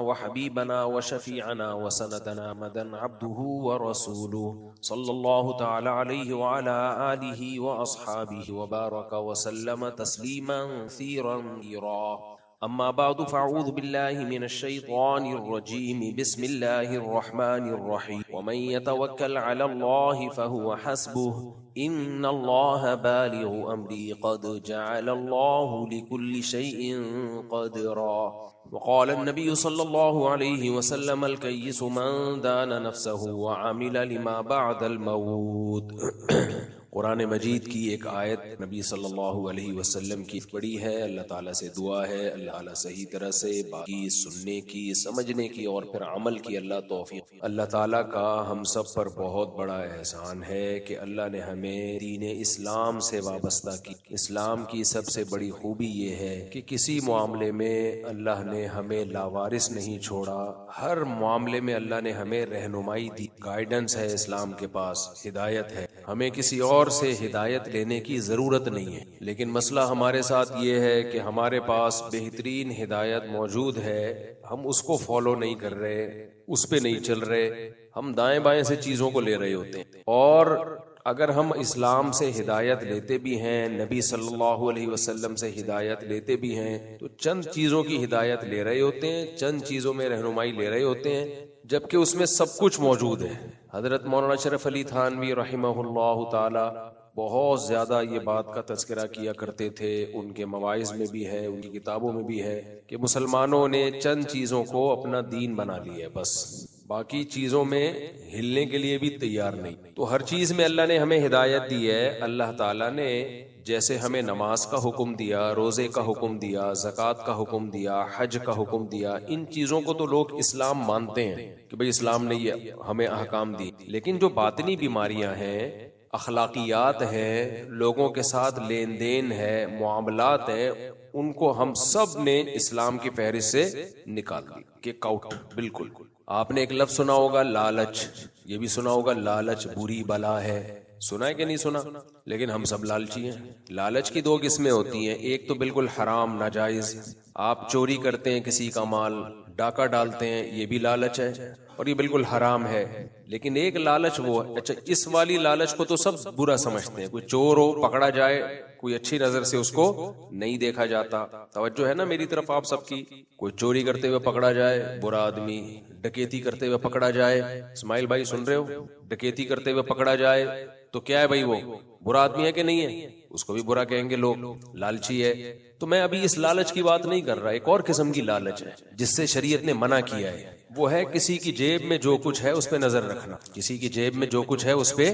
व हबीबना व शफीअना व सनदना मदन अब्दुहु व रसूलुहु सल्लल्लाहु तआला अलैहि व अला आलिहि व अस्हाबिहि व बारक व सल्लम तस्लीमन कसीरन। अम्मा बादु फ़अऊज़ु बिल्लाहि मिनश शैतानिर रजीम बिस्मिल्लाहिर रहमानिर रहीम व मन यतवक्कल अलल्लाहि फहुव हस्बुह इन्नल्लाह बालिगु अम्री क़द जअलल्लाहु लिकुल्लि शैइन क़दरा। वक़ाल नबी सल्लल्लाहु अलैहि वसल्लम अल-कय्यिसु मन दान नफ्सहु व अमिल लिमा बअदल मौत। कुरान मजीद की एक आयत नबी सल्लल्लाहु अलैहि वसल्लम की पढ़ी है। अल्लाह ताला से दुआ है अल्लाह ताला सही तरह से बाकी सुनने की, समझने की और फिर अमल की अल्लाह तौफीक। अल्लाह ताला का हम सब पर बहुत बड़ा एहसान है कि अल्लाह ने हमें दीन इस्लाम से वाबस्ता की। इस्लाम की सबसे बड़ी खूबी ये है कि किसी मामले में अल्लाह ने हमें लावारिस नहीं छोड़ा। हर मामले में अल्लाह ने हमें रहनुमाई दी, गाइडेंस है इस्लाम के पास, हिदायत है। हमें किसी और से हिदायत लेने की जरूरत नहीं है। लेकिन मसला हमारे साथ ये है कि हमारे पास बेहतरीन हिदायत मौजूद है, हम उसको फॉलो नहीं कर रहे, उस पे नहीं चल रहे, हम दाएं बाएं से चीजों को ले रहे होते हैं। और अगर हम इस्लाम से हिदायत लेते भी हैं, नबी सल्लल्लाहु अलैहि वसल्लम से हिदायत लेते भी हैं, तो चंद चीजों की हिदायत ले रहे होते हैं, चंद चीजों में रहनुमाई ले रहे होते हैं, जबकि उसमें सब कुछ मौजूद है। हजरत मौलाना शरफ अली थानवी रहमहुल्लाह ताला बहुत ज्यादा ये बात का तज़किरा किया करते थे, उनके मवाइज़ में भी है, उनकी किताबों में भी है कि मुसलमानों ने चंद चीजों को अपना दीन बना लिया है, बस बाकी चीजों में हिलने के लिए भी तैयार नहीं। तो हर चीज में अल्लाह ने हमें हिदायत दी है। अल्लाह ताला ने जैसे हमें नमाज का हुक्म दिया, रोजे का हुक्म दिया, ज़कात का हुक्म दिया, हज का हुक्म दिया, इन चीजों को तो लोग इस्लाम मानते हैं कि भाई इस्लाम ने ये हमें अहकाम दी। लेकिन जो बातिनी बीमारियां हैं, अखलाकियात हैं, लोगों के साथ लेन देन है, मुआमलात है, उनको हम सब ने इस्लाम की फहरिस्त से निकाल दी कि काउट। बिल्कुल आपने एक लफ्ज सुना होगा लालच, ये भी सुना होगा लालच बुरी बला है, सुना है कि नहीं सुना? लेकिन हम सब लालची हैं। लालच की दो किस्में होती हैं, एक तो बिल्कुल हराम नाजायज, आप चोरी करते हैं किसी का माल, डाका डालते हैं, ये भी लालच है और ये बिल्कुल हराम है। लेकिन एक लालच वो, अच्छा इस वाली लालच को तो सब बुरा समझते हैं, कोई चोर हो पकड़ा जाए, कोई अच्छी नजर से उसको नहीं देखा जाता। तवज्जो है ना मेरी तरफ आप सबकी? कोई चोरी करते हुए पकड़ा जाए, बुरा आदमी, डकैती करते हुए पकड़ा जाए, इस्माइल भाई सुन रहे हो, डकैती करते हुए पकड़ा जाए तो क्या है भाई, वो बुरा आदमी है कि नहीं है? उसको भी बुरा कहेंगे लोग, लालची है। तो मैं अभी इस लालच की बात नहीं कर रहा, एक और किस्म की लालच है जिससे शरीयत ने मना किया है। वो है किसी की जेब में जो कुछ है उस पे नजर रखना, किसी की जेब में जो कुछ है उस पे,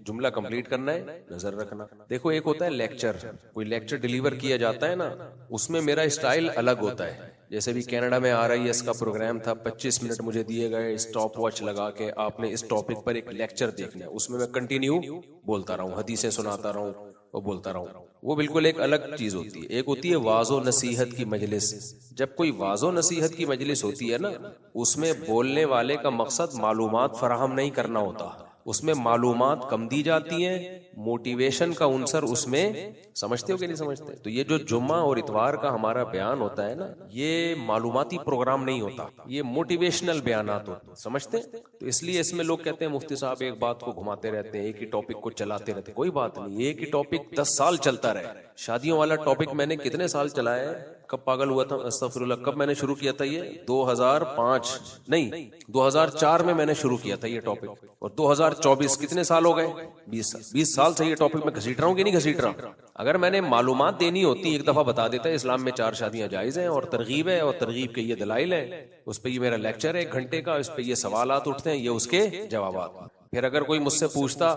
जुमला कंप्लीट करना है, नजर रखना। देखो एक होता है लेक्चर, कोई लेक्चर डिलीवर किया जाता है ना, उसमें मेरा स्टाइल अलग होता है। जैसे भी कनाडा में RIS का प्रोग्राम था, 25 मिनट मुझे दिए गए, स्टॉप वॉच लगा के आपने इस टॉपिक पर एक लेक्चर देखना है, उसमें मैं कंटिन्यू बोलता रहूं, हदीसें सुनाता रहूं और बोलता रहूं। वो बिल्कुल एक अलग चीज होती है। एक होती है वाज़ो नसीहत की मजलिस। जब कोई वाज़ो नसीहत की मजलिस होती है ना, उसमें बोलने वाले का मकसद मालूमात फराहम नहीं करना होता, उसमें मालूमात कम दी जाती हैं, मोटिवेशन का उनसर उसमें, समझते हो कि नहीं समझते? तो ये जो जुम्मा और इतवार का हमारा बयान होता है ना, ये मालूमाती प्रोग्राम नहीं होता, ये मोटिवेशनल बयानात होते हैं, समझते? तो इसलिए इसमें लोग कहते हैं मुफ्ती साहब एक बात को घुमाते रहते हैं, एक ही टॉपिक को चलाते रहते हैं। कोई बात नहीं, एक ही टॉपिक 10 साल चलता रहे। शादियों वाला टॉपिक मैंने कितने साल चलाया है, कब पागल हुआ था, अस्तगफिरुल्लाह, कब मैंने शुरू किया था ये? 2005 नहीं 2004 में मैंने शुरू किया था ये टॉपिक, और 2024 कितने साल हो गए? 20 साल से ये टॉपिक में घसीट रहा हूँ कि नहीं घसीट रहा? अगर मैंने मालूमात देनी होती एक दफा बता देता है इस्लाम में 4 शादियां जायज हैं और तरगीब है, और तरगीब के ये दलाइल है, उस पर ये मेरा लेक्चर है 1 घंटे का, इस पे ये सवालात उठते हैं, ये उसके जवाबात। फिर अगर कोई मुझसे पूछता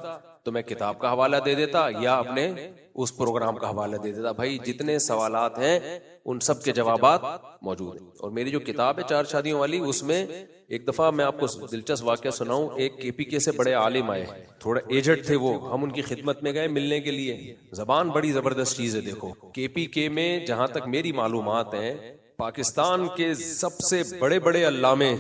तो मैं किताब का हवाला दे देता या अपने उस प्रोग्राम का हवाला दे देता। भाई जितने सवालात हैं उन सब के जवाबात मौजूद हैं। और मेरी जो किताब है 4 शादियों वाली, उसमें एक दफा मैं आपको दिलचस्प वाकया सुनाऊं। एक KPK से बड़े आलिम आए, थोड़ा एजड थे वो, हम उनकी खिदमत में गए मिलने के लिए। जबान बड़ी जबरदस्त चीज है। देखो KPK में जहां तक मेरी मालूमात है, पाकिस्तान के सबसे बड़े बड़े अल्लामे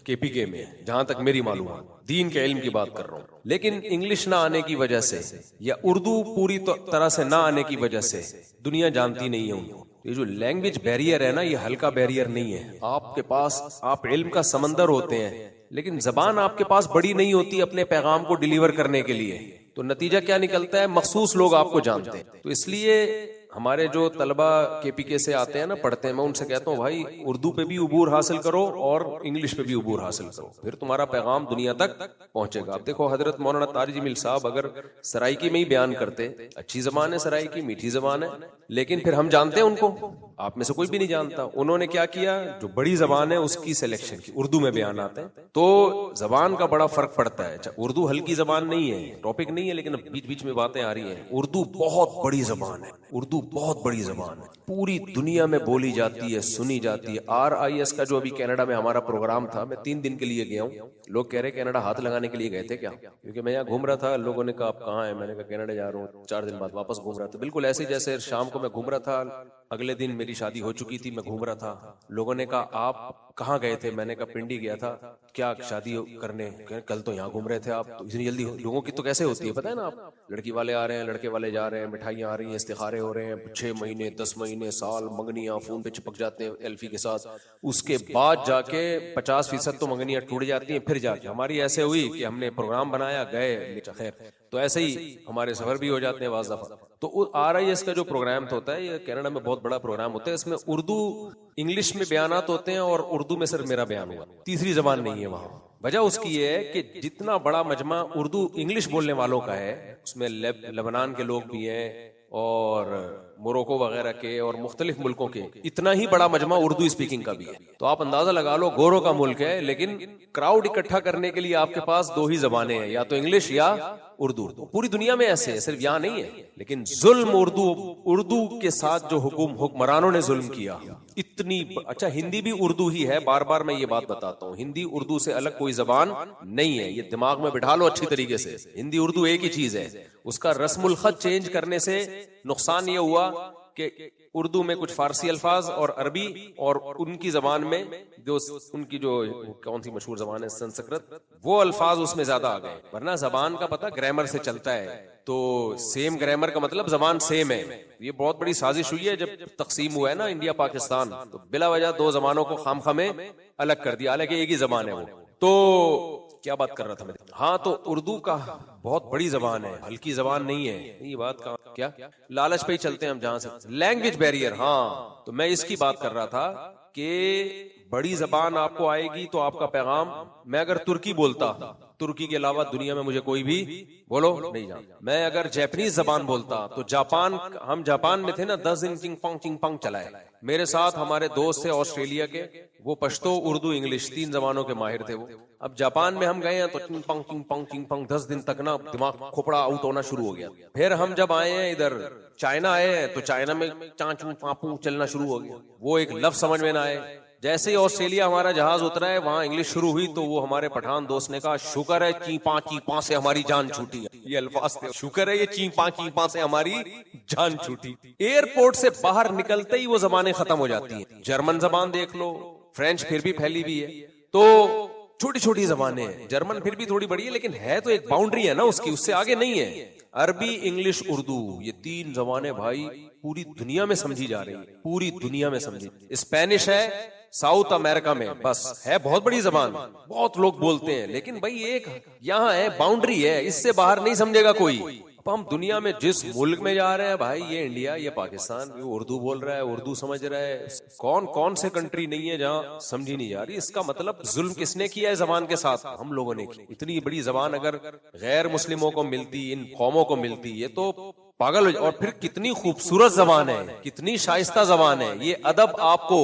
KPK में, जहां तक मेरी मालूमात, दीन के इल्म की बात कर रहा हूं। लेकिन इंग्लिश ना आने की वजह से या उर्दू पूरी तरह से ना आने की वजह से दुनिया जानती नहीं है उनको। ये जो लैंग्वेज बैरियर है ना, ये हल्का बैरियर नहीं है। आपके पास आप इल्म का समंदर होते हैं, लेकिन जबान आपके पास बड़ी नहीं होती अपने पैगाम को डिलीवर करने के लिए। तो नतीजा क्या निकलता है, मखसूस लोग आपको जानते हैं। तो इसलिए हमारे जो तलबा KPK से आते हैं ना, पढ़ते हैं, मैं उनसे कहता हूँ भाई उर्दू पे भी उबूर हासिल करो और इंग्लिश पे भी उबूर हासिल करो, फिर तुम्हारा पैगाम दुनिया तक पहुंचेगा। आप देखो हजरत मौलाना तारिक जमील साहब अगर सराइकी में ही बयान करते, अच्छी जबान है सराइकी, मीठी जबान है, लेकिन फिर हम जानते हैं उनको, आप में से कोई भी नहीं जानता। उन्होंने क्या किया, जो बड़ी जबान है उसकी सिलेक्शन की, उर्दू में बयान आते हैं, तो जबान का बड़ा फर्क पड़ता है। उर्दू हल्की जबान नहीं है, टॉपिक नहीं है, लेकिन बीच बीच में बातें आ रही हैं। उर्दू बहुत बड़ी जबान है, उर्दू बहुत बड़ी जबान है, पूरी दुनिया में बोली जाती है, सुनी जाती है। RIS का जो अभी कनाडा में हमारा प्रोग्राम था, मैं 3 दिन के लिए गया हूँ। लोग कह रहे कनाडा हाथ लगाने के लिए गए थे क्या, क्योंकि मैं यहाँ घूम रहा था। लोगों ने कहा आप कहाँ हैं, मैंने कहा कनाडा जा रहा हूँ, 4 दिन बाद वापस घूम रहा था। बिल्कुल ऐसे जैसे शाम को मैं घूम रहा था, अगले दिन मेरी शादी हो चुकी थी, मैं घूम रहा था। लोगों ने कहा आप कहाँ गए थे, मैंने कहा पिंडी गया था। क्या शादी करने, कल तो यहाँ घूम रहे थे आप, तो इतनी जल्दी? लोगों की तो कैसे होती है पता है ना, आप लड़की वाले आ रहे हैं, लड़के वाले जा रहे हैं, मिठाइयाँ आ रही हैं, इस्तिखारे हो रहे हैं, 6 महीने 10 महीने साल मंगनियाँ फोन पे चिपक जाते हैं एल्फी के साथ। उसके बाद जाके 50% तो मंगनियाँ टूट जाती हैं। फिर जाके हमारी ऐसे हुई कि हमने प्रोग्राम बनाया, गए, खैर तो ऐसे ही हमारे सफर भी हो जाते हैं वाज़ दफा। तो RIS का जो प्रोग्राम होता है, ये कनाडा में बहुत बड़ा प्रोग्राम होता है। इसमें उर्दू इंग्लिश में बयानात होते हैं और उर्दू में सिर्फ मेरा बयान हुआ, तीसरी जबान नहीं है वहां। वजह उसकी ये है कि जितना बड़ा मजमा उर्दू इंग्लिश बोलने वालों का है, उसमें लेबनान के लोग भी हैं और मोरक्को वगैरह के और मुख्तलिफ मुल्कों के, इतना ही बड़ा मजमा उर्दू स्पीकिंग का भी है। तो आप अंदाजा लगा लो, गोरों का मुल्क है, लेकिन क्राउड इकट्ठा करने के लिए आपके पास 2 ही जबानें हैं, या तो इंग्लिश या उर्दू। तो पूरी दुनिया में ऐसे है, सिर्फ यहाँ नहीं है। लेकिन जुल्म उर्दू के साथ जो हुक्मरानों ने जुल्म किया, इतनी अच्छा हिंदी भी उर्दू ही है, बार बार मैं ये बात बताता हूँ, हिंदी उर्दू से अलग कोई जबान नहीं है। ये दिमाग में बिठा लो अच्छी तरीके से, हिंदी उर्दू एक ही चीज है। उसका रस्मुल खत चेंज करने से नुकसान ये हुआ कि उर्दू में कुछ फारसी अल्फाज और अरबी और उनकी जबान में जो उनकी जो कौन सी मशहूर जबान है संस्कृत, वो अल्फाज उसमें ज्यादा आ गए। वरना जबान का पता ग्रामर से चलता है, तो सेम ग्रामर का मतलब जबान सेम है। ये बहुत बड़ी साजिश हुई है जब तकसीम हुआ है ना इंडिया पाकिस्तान, तो बिला वजह 2 जबानों को खामखा में अलग कर दिया, हालांकि एक ही जबान है वो। तो क्या बात कर रहा था मैं, हाँ, तो उर्दू का बहुत बड़ी जबान है, हल्की जबान नहीं है। ये बात का क्या, लालच पे ही चलते हैं हम जहां से। लैंग्वेज बैरियर, हाँ, तो मैं इसकी बात कर रहा था कि बड़ी जबान आपको आएगी तो आपका पैगाम, मैं अगर तुर्की बोलता, तुर्की के अलावा दुनिया में मुझे कोई भी बोलो नहीं जानता। मैं अगर जापानीज जबान बोलता तो जापान, हम जापान में थे ना, 10 दिन चिंग पंग चलाए। मेरे साथ हमारे दोस्त थे ऑस्ट्रेलिया के, वो पश्तो, उर्दू, इंग्लिश 3 जबानों के माहिर थे वो। अब जापान में हम गए हैं तो चिंग पंग 10 दिन तक ना दिमाग खोपड़ा आउट होना शुरू हो गया। फिर हम जब आए हैं इधर चाइना आए हैं तो चाइना में चाचू पापू चलना शुरू हो गया, वो एक लफ्ज समझ में ना आए। जैसे ही ऑस्ट्रेलिया हमारा जहाज उतरा है, वहां इंग्लिश शुरू हुई तो वो हमारे पठान दोस्त ने कहा शुक्र है चीपा से हमारी जान छूटी है। ये अल्फाज थे, शुक्र है ये चीपा से हमारी जान छूटी। एयरपोर्ट से बाहर निकलते ही वो जबानें खत्म हो जाती हैं। जर्मन जबान देख लो, फ्रेंच फिर भी फैली हुई है, तो छोटी छोटी जबानें हैं। जर्मन फिर भी थोड़ी बड़ी है, लेकिन है तो एक बाउंड्री है ना उसकी, उससे आगे नहीं है। अरबी, इंग्लिश, उर्दू, ये 3 जबानें भाई पूरी दुनिया में समझी जा रही है, पूरी दुनिया में समझी। स्पेनिश है साउथ अमेरिका में, बस है बहुत बड़ी जबान, बहुत लोग बोलते हैं, लेकिन भाई एक यहाँ है, बाउंड्री है, इससे बाहर नहीं समझेगा कोई। अब हम दुनिया में जिस मुल्क में जा रहे हैं भाई, ये इंडिया, ये पाकिस्तान, ये उर्दू बोल रहा है, उर्दू समझ रहा है। कौन कौन से कंट्री नहीं है जहाँ समझी नहीं जा रही। इसका मतलब जुल्म किसने किया है जबान के साथ? हम लोगों ने की। इतनी बड़ी जबान अगर गैर मुस्लिमों को मिलती, इन कौमों को मिलती, ये तो पागल हो जाए। और फिर कितनी खूबसूरत जबान है, कितनी शाइस्ता जबान है। ये अदब आपको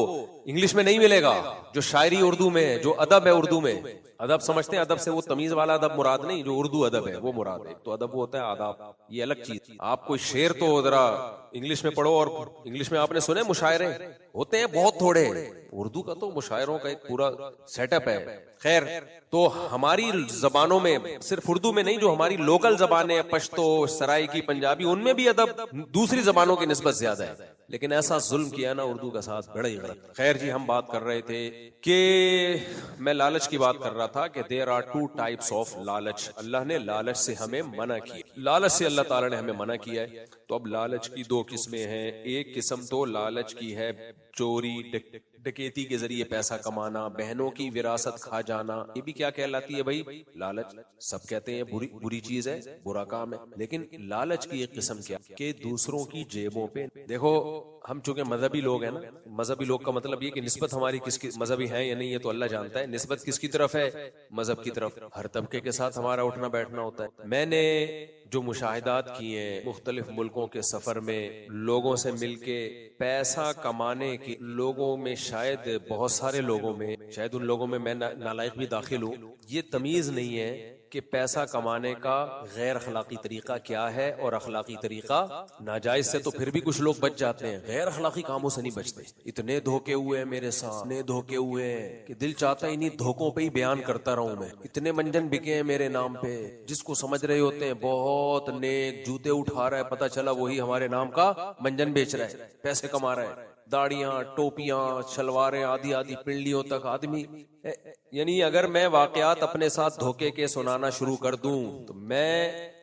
इंग्लिश में नहीं मिलेगा, जो शायरी उर्दू में है, जो अदब है उर्दू में। अदब समझते हैं, अदब से वो तमीज वाला अदब मुराद नहीं, जो उर्दू अदब है वो मुराद है। तो अदब वो होता है आदाब, ये अलग चीज। आप कोई शेर तो जरा इंग्लिश में पढ़ो, और इंग्लिश में आपने सुने मुशायरे होते हैं बहुत थोड़े, उर्दू का तो मुशायरों का एक पूरा सेटअप है। खैर, तो हमारी जबानों में, सिर्फ उर्दू में नहीं, जो हमारी लोकल जबानें, पश्तो, सराइकी, पंजाबी, उनमें भी अदब दूसरी जबानों की निस्बत ज्यादा है। लेकिन ऐसा जुल्म किया ना उर्दू का साथ, बड़ा ही गलत। खैर जी। जी हम बात कर रहे थे कि मैं लालच की बात कर रहा था कि there are two types of लालच। अल्लाह ने लालच से हमें मना किया, लालच से अल्लाह ताला ने हमें मना किया है। तो अब लालच की दो किस्में हैं। एक किस्म तो लालच की है चोरी डकैती के जरिए पैसा कमाना, बहनों की विरासत खा जाना, ये भी क्या कहलाती है भाई? लालच। सब कहते हैं बुरी चीज है, बुरा काम है, लेकिन लालच की एक किस्म क्या कि दूसरों की जेबों पे। देखो हम चूंकि मजहबी लोग हैं ना, मजहबी लोग का मतलब ये कि निस्बत हमारी किसकी मजहबी है या नहीं ये तो अल्लाह जानता है। निस्बत किसकी तरफ है? मजहब की तरफ। हर तबके के साथ हमारा उठना बैठना होता है। मैंने जो मुशाहिदात किए मुख्तलिफ मुल्कों के सफर में, लोगों से मिलके पैसा कमाने की, लोगों में शायद बहुत सारे लोगों में, शायद उन लोगों में मैं नालायक भी दाखिल हूँ, ये तमीज नहीं है कि पैसा कमाने का गैर अखलाकी तरीका क्या है और अखलाकी तरीका नाजायज से तो फिर भी कुछ लोग बच जाते हैं, गैर अखलाकी कामों से नहीं बचते। इतने धोखे हुए हैं मेरे साथ, इतने धोखे हुए हैं कि दिल चाहता है इन्हीं धोखों पे ही बयान करता रहूं मैं। इतने मंजन बिके हैं मेरे नाम पे, जिसको समझ रहे होते हैं बहुत नेक, जूते उठा रहा है, पता चला वही हमारे नाम का मंजन बेच रहा है, पैसे कमा रहा है। दाढ़ियां, टोपियां, शलवारें, आदि आदि पिंडलियों तक आदमी। यानी अगर मैं वाकयात अपने साथ धोखे के सुनाना शुरू कर दूं तो मैं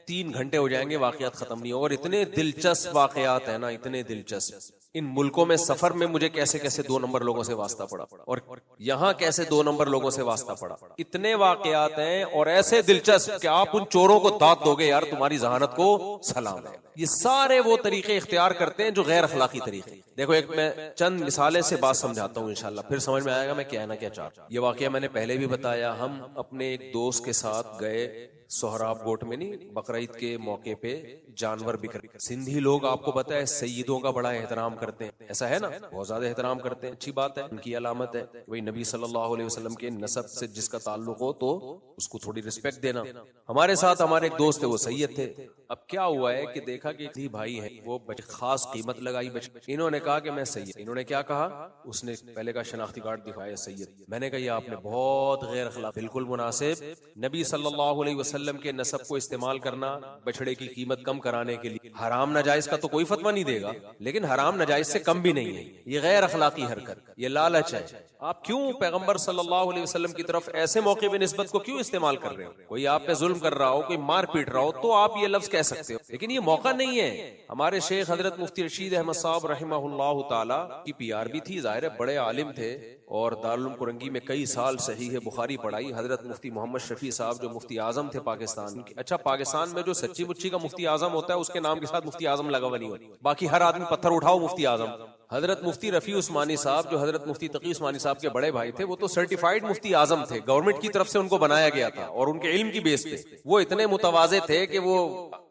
3 घंटे हो जाएंगे, वाकयात खत्म नहीं हो। और इतने दिलचस्प वाकयात है ना, इतने दिलचस्प। इन मुल्कों में सफर में मुझे कैसे कैसे 2 नंबर लोगों से वास्ता पड़ा और यहाँ कैसे 2 नंबर लोगों से वास्ता पड़ा। इतने वाकयात हैं और ऐसे दिलचस्प कि आप उन चोरों को दाद दोगे यार तुम्हारी जहानत को सलाम है। ये सारे वो तरीके इख्तियार करते हैं जो गैर अखलाकी तरीके। देखो एक मैं चंद मिसालें से बात समझाता हूँ, इंशाल्लाह फिर समझ में आएगा मैं क्या है ना क्या चाहता। ये वाकया मैंने पहले भी बताया। हम अपने एक दोस्त के साथ गए सोहराब गोट में, नहीं बकरीद के मौके पे जानवर बिक रहे। सिंधी लोग आपको पता है सैयदों का बड़ा एहतराम करते हैं, ऐसा है ना, बहुत ज्यादा एहतराम करते हैं। अच्छी बात है, उनकी अलामत है। वही नबी सल्लल्लाहु अलैहि वसल्लम के नसब से जिसका ताल्लुक हो तो उसको थोड़ी रिस्पेक्ट देना। हमारे साथ हमारे एक दोस्त थे, वो सैयद थे। अब क्या हुआ है कि देखा कि भाई है वो खास कीमत लगाई बच। इन्होंने कहा कि मैं सैयद। इन्होंने क्या कहा, उसने पहले का शनाख्ती कार्ड दिखाया सैयद। मैंने कहा आपने बहुत गैर अखलाक, बिल्कुल मुनासिब नबी सल्लल्लाहु अलैहि वसल्लम के नसब को इस्तेमाल करना बछड़े की कीमत कम कराने के लिए। हराम नाजायज का तो कोई फतवा नहीं देगा, लेकिन हराम नाजायज से कम भी नहीं है। ये गैर अखलाकी हरकत, ये लालच है। आप क्यों पैगंबर सल्लल्लाहु अलैहि वसल्लम की तरफ ऐसे मौके पे निस्बत को क्यों इस्तेमाल कर रहे हो? कोई आप पे जुल्म कर रहा हो, कोई मार पीट रहा हो तो आप ये लफ्ज कह सकते हो, लेकिन ये मौका नहीं है। हमारे शेख हजरत मुफ्ती रशीद अहमद साहब रहमहुल्लाह ताला की पीआरबी थी, जाहिर है बड़े आलिम थे और दारुल उलूम कुरंगी में कई साल सहीह बुखारी पढ़ाई। हजरत मुफ्ती मोहम्मद शफी साहब जो मुफ्ती आजम थे पाकिस्तान के। अच्छा, पाकिस्तान में जो सच्ची मुच्ची का मुफ्ती आजम होता है उसके नाम के साथ मुफ्ती आजम लगा हुआ नहीं होता, बाकी हर आदमी पत्थर उठाओ मुफ्ती आजम। हजरत मुफ्ती रफी उस्मानी साहब जो हजरत मुफ्ती तकी उस्मानी साहब के बड़े भाई थे, वो तो सर्टिफाइड मुफ्ती आजम थे, गवर्नमेंट की तरफ से उनको बनाया गया था और उनके इल्म की बेस पे वो इतने मुतवाजे थे कि वो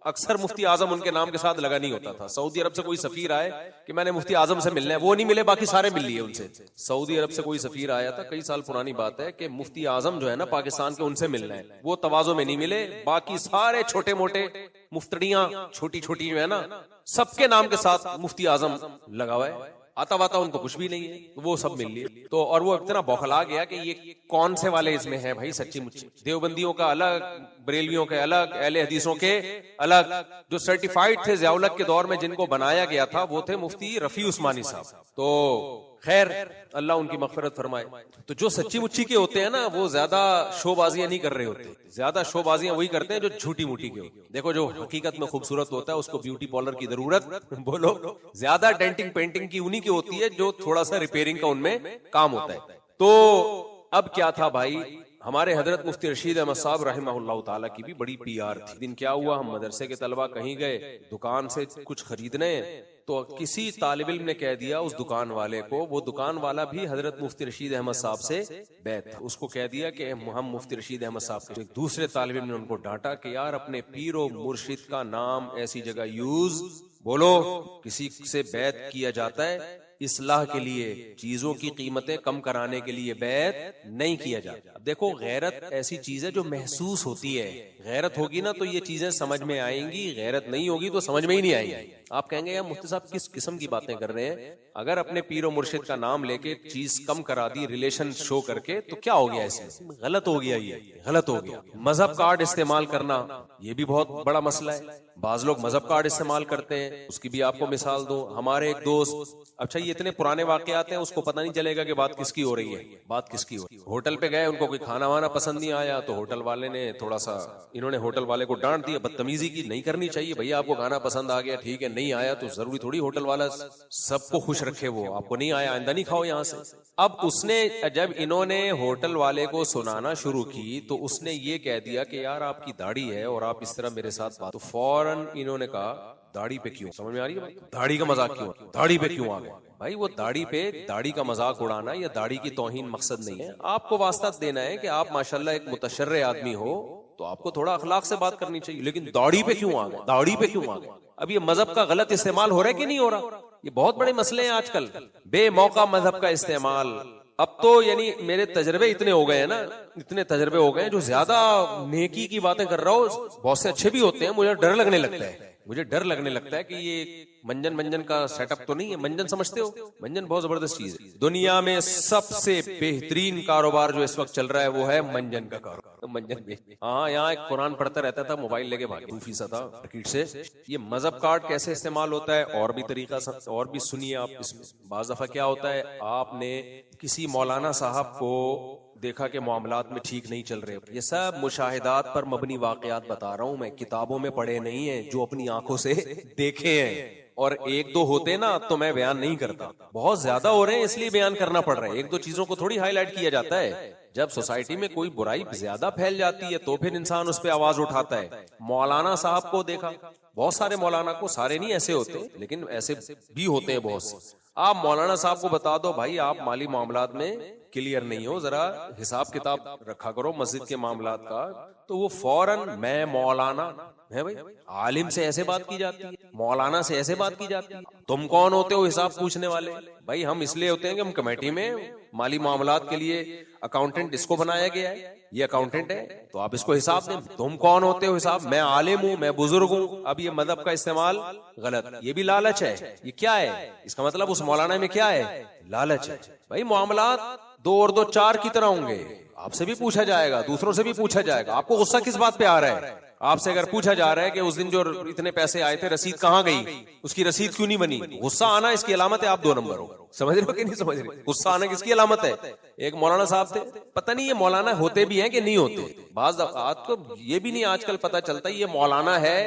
अक्सर मुफ्ती आजम उनके नाम के साथ लगा नहीं होता था। सऊदी अरब से कोई सफीर आए कि मैंने मुफ्ती आजम से मिलना है, वो नहीं मिले, बाकी सारे मिल लिए उनसे। सऊदी अरब से कोई सफीर आया था, कई साल पुरानी बात है, कि मुफ्ती आजम जो है ना पाकिस्तान के, उनसे मिलना है, वो तवाज़ो में नहीं मिले। बाकी सारे छोटे मोटे मुफ्तड़ियां छोटी छोटी जो है ना, सबके नाम के साथ मुफ्ती आजम लगा हुआ है। आता वाता उनको कुछ भी नहीं है, वो सब मिल लिए। तो और वो इतना बौखला गया कि ये कौन से वाले इसमें है भाई, सच्ची मुच्ची देवबंदियों का अलग, बरेलवियों के अलग, अहले हदीसों के अलग। जो सर्टिफाइड थे ज़ियाउल-हक के दौर में जिनको बनाया गया था वो थे मुफ्ती रफी उस्मानी साहब। तो खैर अल्लाह उनकी मगफिरत फरमाए। तो जो सच्ची मुच्ची के होते हैं ना, वो ज्यादा शोबाजियां नहीं कर रहे होते, ज्यादा शोबाजियां वही करते हैं जो झूठी मूठी के होते। देखो जो हकीकत में खूबसूरत होता है उसको ब्यूटी पार्लर की जरूरत बोलो, ज्यादा डेंटिंग पेंटिंग की उन्हीं की होती है जो थोड़ा सा रिपेयरिंग का उनमें काम होता है। तो अब क्या था भाई, हमारे हजरत मुफ्ती रशीद अहमद साहब रहमहुल्लाह ताला की भी बड़ी पीआर थी। दिन क्या हुआ, हम मदरसे के तलबा कहीं गए दुकान से कुछ खरीदने, तो किसी तालिब इल्म ने कह दिया उस दुकान वाले को, वो दुकान वाला भी हजरत मुफ्ती रशीद अहमद साहब से बैत था, उसको कह दिया कि हम मुफ्ती रशीद अहमद साहब के। दूसरे तालिब इल्म ने उनको डांटा कि यार अपने पीरो मुर्शिद का नाम ऐसी जगह यूज, बोलो किसी से बैत किया जाता है इस्लाह के लिए, चीजों की कीमतें कम कराने के लिए बैत नहीं किया जाता। अब देखो गैरत ऐसी चीज है जो महसूस होती है, गैरत होगी ना तो ये चीजें समझ में आएंगी, गैरत नहीं होगी तो समझ में ही नहीं आएंगी। आप कहेंगे यार मुफ्ती साहब किस किस्म की बातें कर रहे हैं, अगर अपने पीर और मुर्शिद का नाम लेके चीज कम करा दी रिलेशन शो करके, तो क्या हो गया इसमें? गलत हो गया, ये गलत हो गया। मजहब कार्ड इस्तेमाल करना ये भी बहुत बड़ा मसला है। बाज लोग मजहब कार्ड इस्तेमाल करते हैं, उसकी भी आपको मिसाल दो। हमारे एक दोस्त, अच्छा ये इतने पुराने वाकयात हैं, उसको पता नहीं चलेगा कि बात किसकी हो रही है, बात किसकी हो रही है। होटल पे गए, उनको कोई खाना वाना पसंद नहीं आया, तो होटल वाले ने थोड़ा सा, इन्होंने होटल वाले को डांट दिया, बदतमीजी की। नहीं करनी चाहिए भैया, आपको खाना पसंद आ गया ठीक है, नहीं आया तो जरूरी थोड़ी होटल वाला सबको खुश रखे, वो आपको नहीं आया आइंदा नहीं खाओ यहाँ से। अब उसने, जब इन्होंने होटल वाले को सुनाना शुरू की, तो उसने ये कह दिया कि यार आपकी दाढ़ी है और आप इस तरह मेरे साथ बात, तो फौरन इन्होंने कहा दाढ़ी पे क्यों? समझ में आ रही है? दाढ़ी का मजाक क्यों? दाढ़ी पे क्यों आ गए? भाई वो दाढ़ी पे, दाढ़ी का मजाक उड़ाना या दाढ़ी की तौहीन मकसद नहीं है। आपको वास्ता देना है कि आप माशाल्लाह एक मुतशर्रे आदमी हो, तो आपको थोड़ा अखलाक से बात करनी चाहिए, लेकिन दाढ़ी पे क्यों आ गए? दाढ़ी पे क्यों आ गए? अब ये मजहब का गलत इस्तेमाल हो रहा है कि नहीं हो रहा? ये बहुत बड़े मसले हैं आजकल, बेमौका मजहब का इस्तेमाल। अब तो यानी मेरे तजर्बे इतने हो गए हैं ना, इतने तजर्बे हो गए हैं, जो ज्यादा नेकी की बातें कर रहा हो, बहुत से अच्छे भी होते हैं, मुझे डर लगने लगता है। मुझे डर लगने लगता है कि ये मंजन का सेटअप तो नहीं है। मंजन समझते हो? मंजन बहुत जबरदस्त चीज है। दुनिया में सबसे बेहतरीन कारोबार जो इस वक्त चल रहा है वो है मंजन का कारोबार। तो मंजन, हाँ, यहाँ एक कुरान पढ़ता रहता था, मोबाइल लेके भागे, सूफी सा था मार्केट से। ये मजहब कार्ड कैसे इस्तेमाल होता है और भी तरीका और भी सुनिए आप इसमें। बाज दफा क्या होता है, आपने किसी मौलाना साहब को देखा कि मामलात में ठीक नहीं चल रहे, ये सब मुशाहिदात पर मबनी वाकयात बता रहा हूं मैं, किताबों में पढ़े नहीं है, जो अपनी आंखों से देखे हैं। और एक दो होते ना तो मैं बयान नहीं करता, बहुत ज्यादा हो रहे हैं इसलिए बयान करना पड़ रहा है। एक दो चीजों को थोड़ी हाईलाइट किया जाता है। जब सोसाइटी में कोई बुराई ज्यादा फैल जाती है तो फिर इंसान उस पर आवाज उठाता है। मौलाना साहब को देखा, बहुत सारे मौलाना को, सारे नहीं ऐसे होते लेकिन ऐसे भी होते हैं बहुत से। आप मौलाना साहब को बता दो भाई आप माली मामलात में क्लियर नहीं हो, जरा हिसाब किताब रखा करो मस्जिद के मामलात का, तो वो फौरन मैं मौलाना है। भाई आलिम से ऐसे बात की जाती है, मौलाना से ऐसे बात की जाती है। तुम कौन होते हो हिसाब पूछने वाले? भाई हम इसलिए होते हैं कि हम कमेटी में माली मामलात के लिए अकाउंटेंट इसको बनाया गया है, ये अकाउंटेंट है तो आप इसको हिसाब दें। तुम कौन होते हो हिसाब? मैं आलिम हूं, मैं बुजुर्ग हूं। अब ये मदहब का इस्तेमाल गलत, ये भी लालच है। ये क्या है? इसका मतलब उस मौलाना में क्या है? लालच है। भाई मामलात 2 और 2 4 की तरह होंगे, आपसे भी पूछा जाएगा, दूसरों से भी पूछा जाएगा। आपको गुस्सा किस बात पे आ रहा है? आपसे अगर पूछा जा रहा है कि उस दिन जो इतने पैसे आए थे रसीद कहाँ गई, उसकी रसीद क्यों नहीं बनी, गुस्सा आना इसकी अलामत है आप 2 नंबर हो। समझ रहे हो कि नहीं समझ रहे? गुस्सा आना किसकी अलामत है? एक मौलाना साहब थे, पता नहीं ये मौलाना होते भी हैं कि नहीं होते, बाज तो ये भी नहीं आजकल पता चलता ये मौलाना है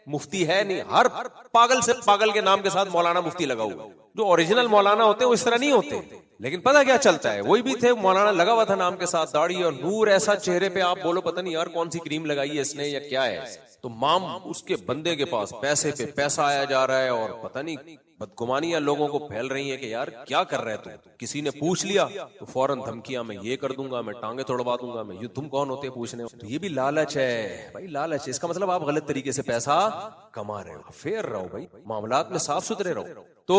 मुफ्ती है नहीं। हर पागल से पागल के नाम के साथ मौलाना मुफ्ती लगा हुआ। जो ओरिजिनल मौलाना होते हैं वो इस तरह नहीं होते, लेकिन पता क्या चलता है, वही भी थे मौलाना लगा हुआ था नाम के साथ, दाढ़ी और नूर ऐसा चेहरे पे, आप बोलो पता नहीं यार कौन सी क्रीम लगाई है इसने या क्या है। तो माम उसके बंदे के पास पैसे पे पैसा आया जा रहा है और पता नहीं बदगुमानियां लोगों को फैल रही है कि यार क्या कर रहे हैं तुम। किसी ने पूछ लिया तो फौरन धमकियां, मैं ये कर दूंगा, मैं टांगे तोड़वा दूंगा, मैं ये, तुम कौन होते हैं पूछने। तो ये भी लालच है भाई, लालच। इसका मतलब आप गलत तरीके से पैसा कमा रहे हो। फेयर रहो भाई, मामलात में साफ सुथरे रहो। तो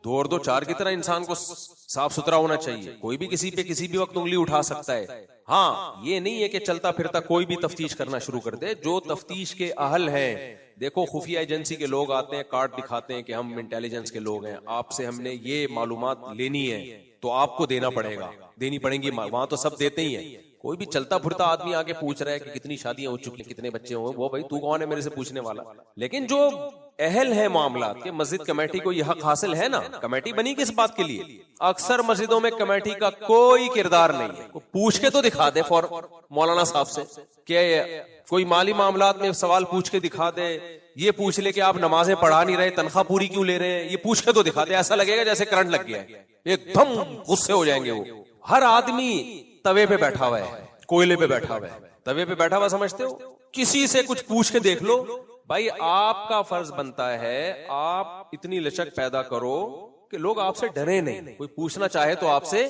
2 और 2 4 की तरह इंसान को साफ सुथरा होना चाहिए। कोई भी किसी पे किसी भी वक्त उंगली उठा सकता है। हाँ, ये नहीं है कि चलता फिरता कोई भी तफ्तीश करना शुरू कर दे। जो तफ्तीश के अहल हैं, देखो खुफिया एजेंसी के लोग आते हैं, कार्ड दिखाते हैं कि हम इंटेलिजेंस के लोग हैं, आपसे हमने ये मालूमात लेनी है तो आपको देना पड़ेगा, देनी पड़ेंगी। वहां तो सब देते ही हैं। कोई भी चलता फिरता आदमी आके पूछ रहा है कि कितनी शादियां हो चुकी, कितने बच्चे हुए, वो भाई तू कौन है मेरे से पूछने वाला। लेकिन जो अहल है मामलात के, मस्जिद कमेटी को यह हक हासिल है ना, कमेटी बनी किस बात के लिए? अक्सर मस्जिदों में कमेटी का कोई किरदार नहीं है। पूछ के तो दिखा दे फौर मौलाना साहब से, कि कोई माली मामलात में सवाल पूछ के दिखा दे। ये पूछ ले कि आप नमाजें पढ़ा नहीं रहे, तनख्वाह पूरी क्यों ले रहे हैं, ये पूछ के तो दिखा दे। ऐसा लगेगा जैसे करंट लग गया है, एकदम गुस्से हो जाएंगे वो। हर आदमी तवे पे बैठा हुआ है, कोयले पे बैठा हुआ है, तवे पे बैठा हुआ समझते हो? किसी से कुछ पूछ के देख लो भाई। आपका फर्ज बनता है आप इतनी लचक पैदा करो कि लोग आपसे डरे नहीं। कोई पूछना चाहे तो आपसे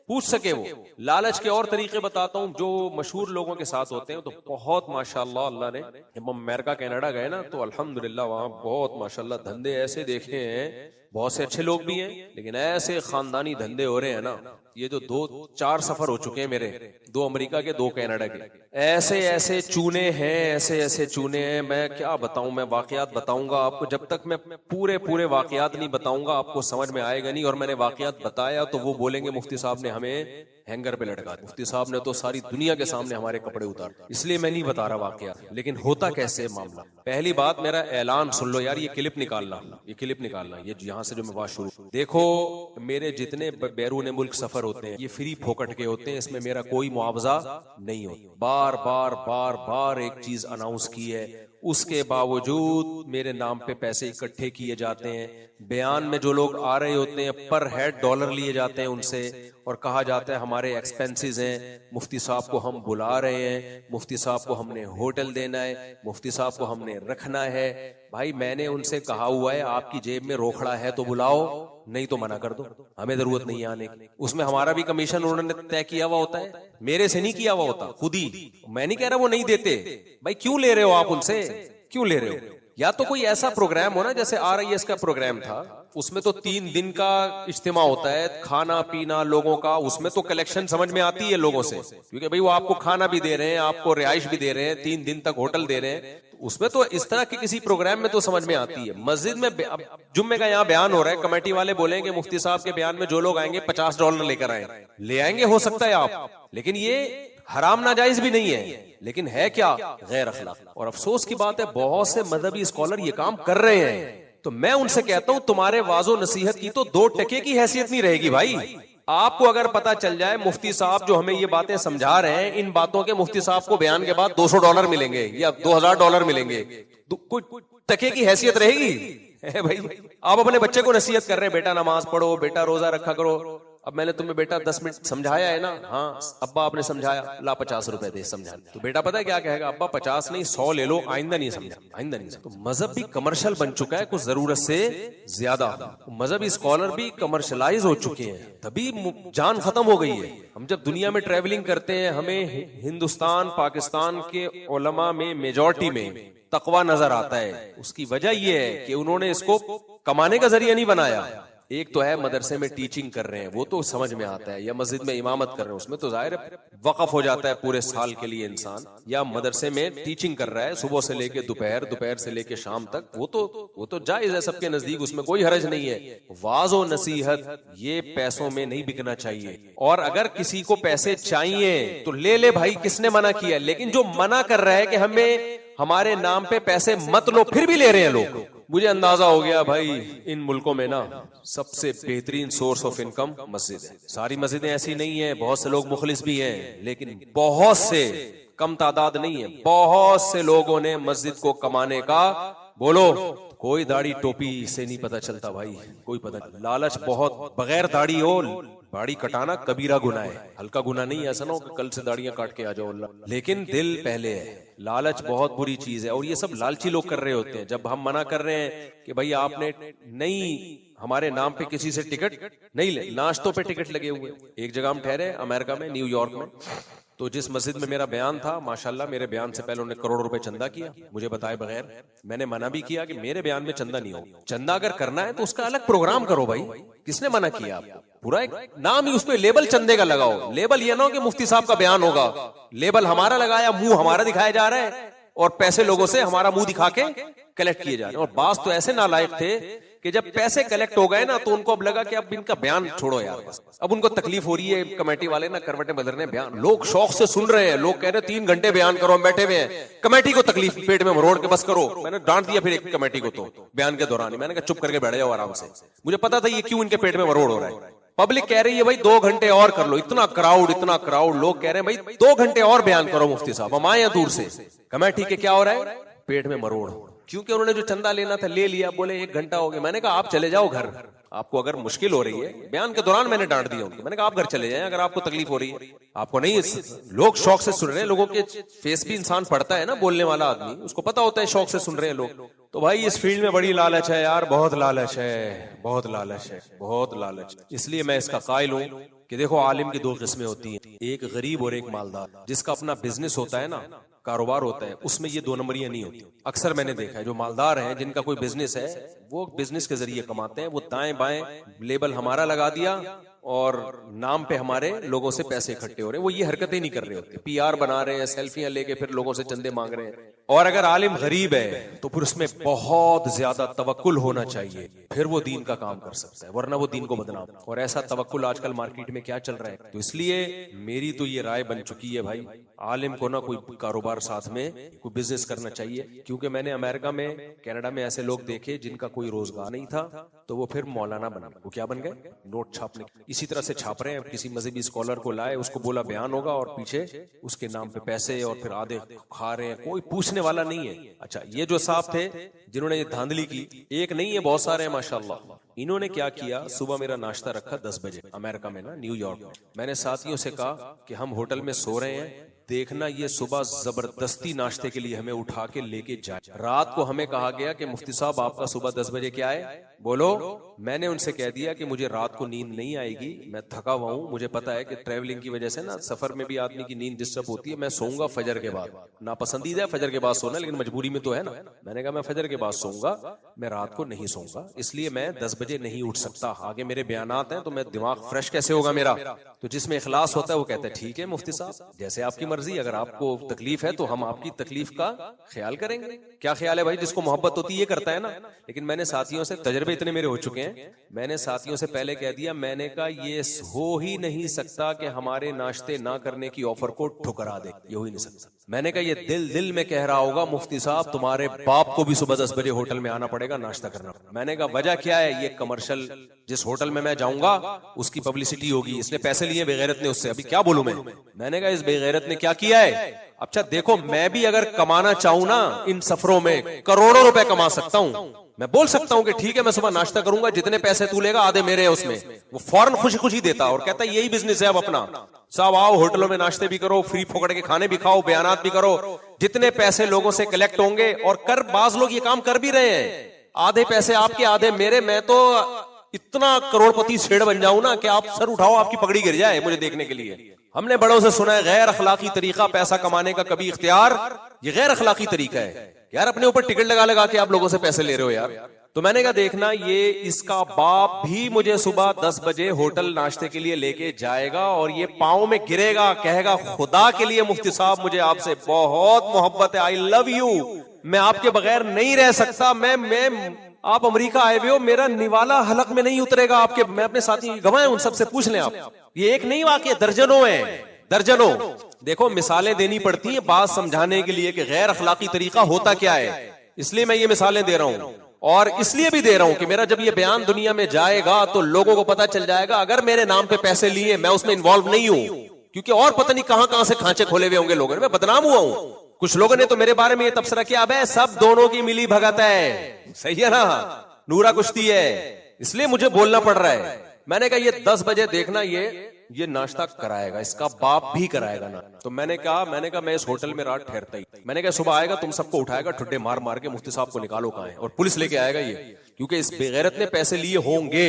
पूछ सके वो। लालच के और तरीके बताता हूँ जो मशहूर लोगों के साथ होते हैं, तो बहुत माशाल्लाह अल्लाह ने, जब हम अमेरिका कनाडा गए ना, तो अल्हम्दुलिल्लाह वहां बहुत माशाल्लाह धंधे ऐसे देखे हैं, बहुत से अच्छे लोग भी हैं, लेकिन ऐसे खानदानी धंधे हो रहे हैं ना, ये जो 2-4 सफर हो चुके हैं मेरे, 2 अमेरिका के 2 कनाडा के, ऐसे ऐसे चूने हैं, ऐसे ऐसे चूने हैं, मैं क्या बताऊं, मैं वाकयात बताऊंगा आपको, जब तक मैं पूरे पूरे वाकयात नहीं बताऊंगा आपको समझ में आएगा नहीं। और मैंने वाकयात बताया तो वो बोलेंगे मुफ्ती साहब ने हमें हैंगर पे लटका दिया, मुफ्ती साहब ने तो सारी दुनिया के सामने हमारे कपड़े उतार, इसलिए मैं नहीं बता रहा वाकया। लेकिन होता कैसे मामला, पहली बात मेरा ऐलान सुन लो यार, ये क्लिप निकालना, ये क्लिप निकालना, ये यहाँ से जो मैं बात शुरू, देखो मेरे जितने बैरून मुल्क सफर होते हैं ये फ्री फोकट के होते हैं, इसमें मेरा कोई मुआवजा नहीं होता। बार बार बार बार एक चीज अनाउंस की है, उसके बावजूद मेरे नाम पे पैसे इकट्ठे किए जाते हैं। बयान में जो लोग आ रहे होते हैं पर हेड डॉलर लिए जाते हैं उनसे, और कहा जाता है हमारे एक्सपेंसेस हैं, मुफ्ती साहब को हम बुला रहे हैं, मुफ्ती साहब को हमने होटल देना है, मुफ्ती साहब को हमने रखना है। भाई मैंने उनसे कहा हुआ है आपकी जेब में रोकड़ा है तो बुलाओ, नहीं तो मना कर दो, हमें जरूरत नहीं आने की। उसमें हमारा भी कमीशन उन्होंने तय किया हुआ होता है, मेरे से नहीं किया हुआ होता, खुद ही। मैं नहीं कह रहा वो नहीं देते, भाई क्यों ले रहे हो आप उनसे, क्यों ले रहे हो? या तो कोई ऐसा प्रोग्राम हो ना, जैसे RIS का प्रोग्राम था, उसमें तो 3 दिन का इज्तिमा होता है, खाना पीना लोगों का, उसमें तो कलेक्शन समझ में आती है लोगों से, क्योंकि भाई वो आपको खाना भी दे रहे हैं, आपको रिहाइश भी दे रहे हैं, 3 दिन तक होटल दे रहे हैं, उसमें तो इस तरह के किसी प्रोग्राम में तो समझ में आती है। मस्जिद में जुम्मे का यहाँ बयान हो रहा है, कमेटी वाले बोलेंगे मुफ्ती साहब के बयान में जो लोग आएंगे $50 लेकर आए, ले आएंगे, हो सकता है आप, लेकिन ये हराम नाजायज भी नहीं है, लेकिन है क्या, गैर अखलाक। और अफसोस की बात है बहुत से मजहबी स्कॉलर ये काम कर रहे हैं। तो मैं उनसे कहता हूं तुम्हारे वाजो नसीहत की तो 2 टके की हैसियत नहीं रहेगी भाई। आपको अगर पता चल जाए मुफ्ती साहब जो हमें ये बातें समझा रहे हैं, इन बातों के मुफ्ती साहब को बयान के बाद $200 मिलेंगे या $2000 मिलेंगे, तो कोई टके की हैसियत रहेगी? है भाई, आप अपने बच्चे को नसीहत कर रहे हैं, बेटा नमाज पढ़ो, बेटा रोजा रखा करो। अब मैंने तुम्हें बेटा 10 मिनट समझाया है ना, हाँ अब्बा आपने समझाया, ला $50 दे समझाने। तो बेटा पता है क्या कहेगा, अब्बा 50 नहीं 100 ले लो, आइंदा नहीं समझा, आइंदा नहीं। तो मजहब भी कमर्शियल बन चुका है कुछ जरूरत से ज्यादा, मजहबी स्कॉलर भी कमर्शलाइज हो चुके हैं, तभी जान खत्म हो गई है। हम जब दुनिया में ट्रेवलिंग करते हैं, हमें हिंदुस्तान पाकिस्तान के उलमा में मेजॉरिटी में तकवा नजर आता है। उसकी वजह यह है कि उन्होंने इसको कमाने का जरिया नहीं बनाया। एक तो है मदरसे में टीचिंग कर रहे हैं, वो तो समझ में आता है, या मस्जिद में इमामत कर रहे हैं, उसमें तो जाहिर है वक़फ़ हो जाता है पूरे साल के लिए इंसान, या मदरसे में टीचिंग कर रहा है सुबह से लेके दोपहर, दोपहर से लेके शाम तक, वो तो जायज है सबके नजदीक, उसमें कोई हरज नहीं है। वाज़ और नसीहत ये पैसों में नहीं बिकना चाहिए, और अगर किसी को पैसे चाहिए तो ले ले भाई, किसने मना किया? लेकिन जो मना कर रहा है कि हमें हमारे नाम पे पैसे मत लो, फिर भी ले रहे हैं लोग। मुझे अंदाजा हो गया भाई इन मुल्कों में ना सबसे बेहतरीन सोर्स ऑफ इनकम मस्जिद है। सारी मस्जिदें ऐसी नहीं है, बहुत से लोग मुखलिस भी हैं, लेकिन बहुत से, कम तादाद नहीं है, बहुत से लोगों ने मस्जिद को कमाने का, बोलो कोई दाढ़ी टोपी से नहीं पता चलता भाई, कोई पता नहीं। लालच बहुत, बगैर दाढ़ी हो दाढ़ी कटाना कबीरा गुनाह है, हल्का गुनाह नहीं है। ऐसा ना हो कि कल से दाढ़ियां काट के आ जाओ, लेकिन दिल पहले है। लालच बहुत बुरी चीज है, और ये सब लालची लोग कर रहे होते हैं। जब हम मना कर रहे हैं कि भाई आपने नहीं, हमारे नाम पे किसी से टिकट नहीं ले, नाश्तों पे टिकट लगे हुए। एक जगह हम ठहरे अमेरिका में, न्यूयॉर्क में, तो जिस मस्जिद में मेरा बयान था, माशाल्लाह मेरे बयान से पहले उन्होंने करोड़ों रुपए चंदा किया मुझे बताए बगैर। मैंने मना भी किया कि मेरे बयान में चंदा नहीं हो, चंदा अगर करना है तो उसका अलग प्रोग्राम करो भाई, किसने मना किया आपको? पूरा एक नाम ही उस पे लेबल चंदे का लगाओ। लेबल ये ना हो कि मुफ्ती साहब का बयान होगा, लेबल हमारा लगाया, मुंह हमारा दिखाया जा रहा है, और पैसे लोगों से हमारा मुंह दिखा के कलेक्ट किए जा रहे हैं। और बास तो ऐसे नालायक थे कि जब पैसे कलेक्ट हो गए ना, तो उनको अब लगा कि अब इनका बयान छोड़ो यार, बस अब उनको तकलीफ हो रही है, कमेटी वाले ना करवटें बदल रहे हैं, बयान लोग शौक से सुन रहे हैं, लोग कह रहे हैं 3 घंटे बयान करो, हम बैठे हुए हैं, कमेटी को तकलीफ, पेट में मरोड़ के बस करो। मैंने डांट दिया फिर एक कमेटी को, तो बयान के दौरान मैंने कहा चुप करके बैठ जाओ आराम से। मुझे पता था ये क्यों इनके पेट में मरोड़ हो रहा है। पब्लिक कह रही है भाई 2 घंटे और कर लो, इतना क्राउड, लोग कह रहे हैं भाई 2 घंटे और बयान करो मुफ्ती साहब, हम आए दूर से। कमेटी के क्या हो रहा है, पेट में मरोड़, क्योंकि उन्होंने जो चंदा लेना था ले लिया, बोले 1 घंटा हो गया। मैंने कहा आप चले जाओ घर, आपको अगर मुश्किल हो रही है, बयान के दौरान मैंने डांट दिया उनको, मैंने कहा आप घर चले जाएं अगर आपको तकलीफ हो रही है, आपको नहीं। लोग शौक से सुन रहे हैं, लोगों के फेस भी इंसान पढ़ता है ना, बोलने वाला आदमी, उसको पता होता है शौक से सुन रहे हैं लोग। तो भाई इस फील्ड में बड़ी लालच है यार, बहुत लालच है, बहुत लालच है, बहुत लालच। इसलिए मैं इसका कायल हूं कि देखो आलिम की दो किस्में होती हैं, एक गरीब और एक मालदार। जिसका अपना बिजनेस होता है ना, कारोबार होता है, उसमें ये दो नंबरियां नहीं होती। अक्सर मैंने देखा है जो मालदार हैं, जिनका कोई बिजनेस है, वो बिजनेस के जरिए कमाते हैं। वो दाएं बाएं लेबल हमारा लगा दिया और नाम पे हमारे लोगों से पैसे इकट्ठे हो रहे हैं। वो ये हरकतें नहीं कर रहे होते, पीआर बना रहे हैं, सेल्फियां लेके फिर लोगों से चंदे मांग रहे हैं। और अगर आलिम गरीब है तो फिर उसमें बहुत ज्यादा तवक्कुल होना चाहिए, फिर वो दीन का काम कर सकता है, वरना वो दीन को बदनाम। और ऐसा तवक्कुल आजकल मार्केट में क्या चल रहा है। तो इसलिए मेरी तो ये राय बन चुकी है भाई, आलिम को ना कोई कारोबार साथ में कोई बिजनेस करना चाहिए। क्योंकि मैंने अमेरिका में, कनाडा में ऐसे लोग देखे जिनका कोई रोजगार नहीं था, तो वो फिर मौलाना बना। वो क्या बन गए? नोट छापने। इसी तरह से छाप रहे हैं। किसी मजहबी स्कॉलर को लाए, उसको बोला बयान होगा, और पीछे उसके नाम पे पैसे, और फिर आधे खा रहे हैं, कोई पूछने वाला नहीं है। अच्छा, ये जो साहब थे जिन्होंने ये धांधली की, एक नहीं है, बहुत सारे हैं माशाल्लाह। इन्होंने क्या किया, सुबह मेरा नाश्ता रखा 10 बजे अमेरिका में ना, न्यूयॉर्क में। मैंने साथियों से कहा कि हम होटल में सो रहे हैं, देखना ये सुबह जबरदस्ती नाश्ते के लिए हमें उठा के लेके जाए। रात को हमें कहा गया कि मुफ्ती साहब आपका सुबह 10 बजे क्या है, बोलो। मैंने उनसे कह दिया कि मुझे रात को नींद नहीं आएगी, मैं थका हुआ हूं, मुझे पता है कि ट्रैवलिंग की वजह से ना सफर में भी आदमी की नींद डिस्टर्ब होती है, मैं सोऊंगा फजर के बाद। नापसंदीदा है फजर के बाद सोना, लेकिन मजबूरी में तो है ना। मैंने कहा मैं फजर के बाद सोऊंगा, मैं रात को नहीं सोऊंगा, इसलिए मैं 10 बजे नहीं उठ सकता। आगे मेरे बयानात हैं, तो मैं दिमाग फ्रेश कैसे होगा मेरा। तो जिसमें इखलास होता है वो कहता है ठीक है मुफ्ती साहब, जैसे आपकी मर्जी, अगर आपको तकलीफ है तो हम आपकी तकलीफ का ख्याल करेंगे। क्या ख्याल है भाई, जिसको मोहब्बत होती है ये करता है ना। लेकिन मैंने साथियों से, तजर्बे इतने मेरे हो चुके हैं, मैंने साथियों से पहले कह दिया, मैंने कहा ये हो ही नहीं सकता कि हमारे नाश्ते ना करने की ऑफर को ठुकरा दे, ये हो ही नहीं सकता। मैंने कहा ये दिल दिल में कह रहा होगा मुफ्ती साहब तुम्हारे बाप को भी सुबह 10 बजे होटल में आना पड़ेगा, नाश्ता करना। मैंने कहा वजह क्या है, ये कमर्शियल, जिस होटल में मैं जाऊंगा उसकी पब्लिसिटी होगी, इसने पैसे लिए बेगैरत ने उससे, अभी क्या बोलूं मैं। मैंने कहा इस बेगैरत ने क्या किया है। अच्छा देखो, मैं भी अगर कमाना चाहूं ना, इन सफरों में करोड़ों रुपए कमा सकता हूं। मैं बोल सकता हूं कि ठीक है मैं सुबह नाश्ता करूंगा, जितने पैसे तू लेगा आधे मेरे है उसमें। वो फौरन खुशी खुशी देता और कहता यही बिजनेस है अब अपना। साहब आओ होटलों में नाश्ते भी करो, फ्री फोकड़ के खाने भी खाओ, बयानात भी करो, जितने पैसे लोगों से कलेक्ट होंगे। और कर, बाज लोग ये काम कर भी रहे हैं, आधे पैसे आपके आधे मेरे। मैं तो इतना करोड़पति शेड़ बन जाऊं ना कि आप सर उठाओ आपकी पगड़ी गिर जाए मुझे देखने के लिए। हमने बड़ों से सुना है गैर अखलाकी तरीका पैसा कमाने का कभी इख्तियार, ये गैर अखलाकी तरीका है यार। अपने ऊपर टिकट लगा लगा के आप लोगों से पैसे ले रहे हो यार। तो मैंने कहा देखना, ये इसका बाप भी मुझे सुबह 10 बजे होटल नाश्ते के लिए लेके जाएगा, और ये पांव में गिरेगा, कहेगा खुदा के लिए मुफ्ती साहब मुझे आपसे बहुत मोहब्बत है, आई लव यू, मैं आपके बगैर नहीं रह सकता। मैं आप अमेरिका आए हुए हो, मेरा निवाला हलक में नहीं उतरेगा आपके। मैं अपने साथी गवाए उन सबसे पूछ लें आप, ये एक नहीं वाकई दर्जनों है, दर्जनों। देखो मिसालें देनी पड़ती हैं बात समझाने के लिए कि गैर अखलाकी तरीका होता क्या है। इसलिए मैं ये मिसालें दे रहा हूं, और इसलिए भी दे रहा हूं कि मेरा जब ये बयान दुनिया में जाएगा तो लोगों को पता चल जाएगा अगर मेरे नाम पे पैसे लिए, मैं उसमें इन्वॉल्व नहीं हूं। क्योंकि और पता नहीं कहां कहां से खांचे खोले हुए होंगे लोगों ने, मैं बदनाम हुआ हूं। कुछ लोगों ने तो मेरे बारे में ये तबसरा किया, अब सब दोनों की मिली भगत है, सही है ना, नूरा कुश्ती है, इसलिए मुझे बोलना पड़ रहा है। मैंने कहा ये 10 बजे देखना, ये नाश्ता कराएगा, इसका बाप भी कराएगा ना। तो मैंने कहा मैं इस होटल में रात ठहरता ही। मैंने कहा सुबह आएगा, तुम सबको उठाएगा, ठुड्डे मार मार के मुफ्ती साहब को निकालो कहां है, और पुलिस लेके आएगा ये, क्योंकि इस बेगैरत ने पैसे लिए होंगे।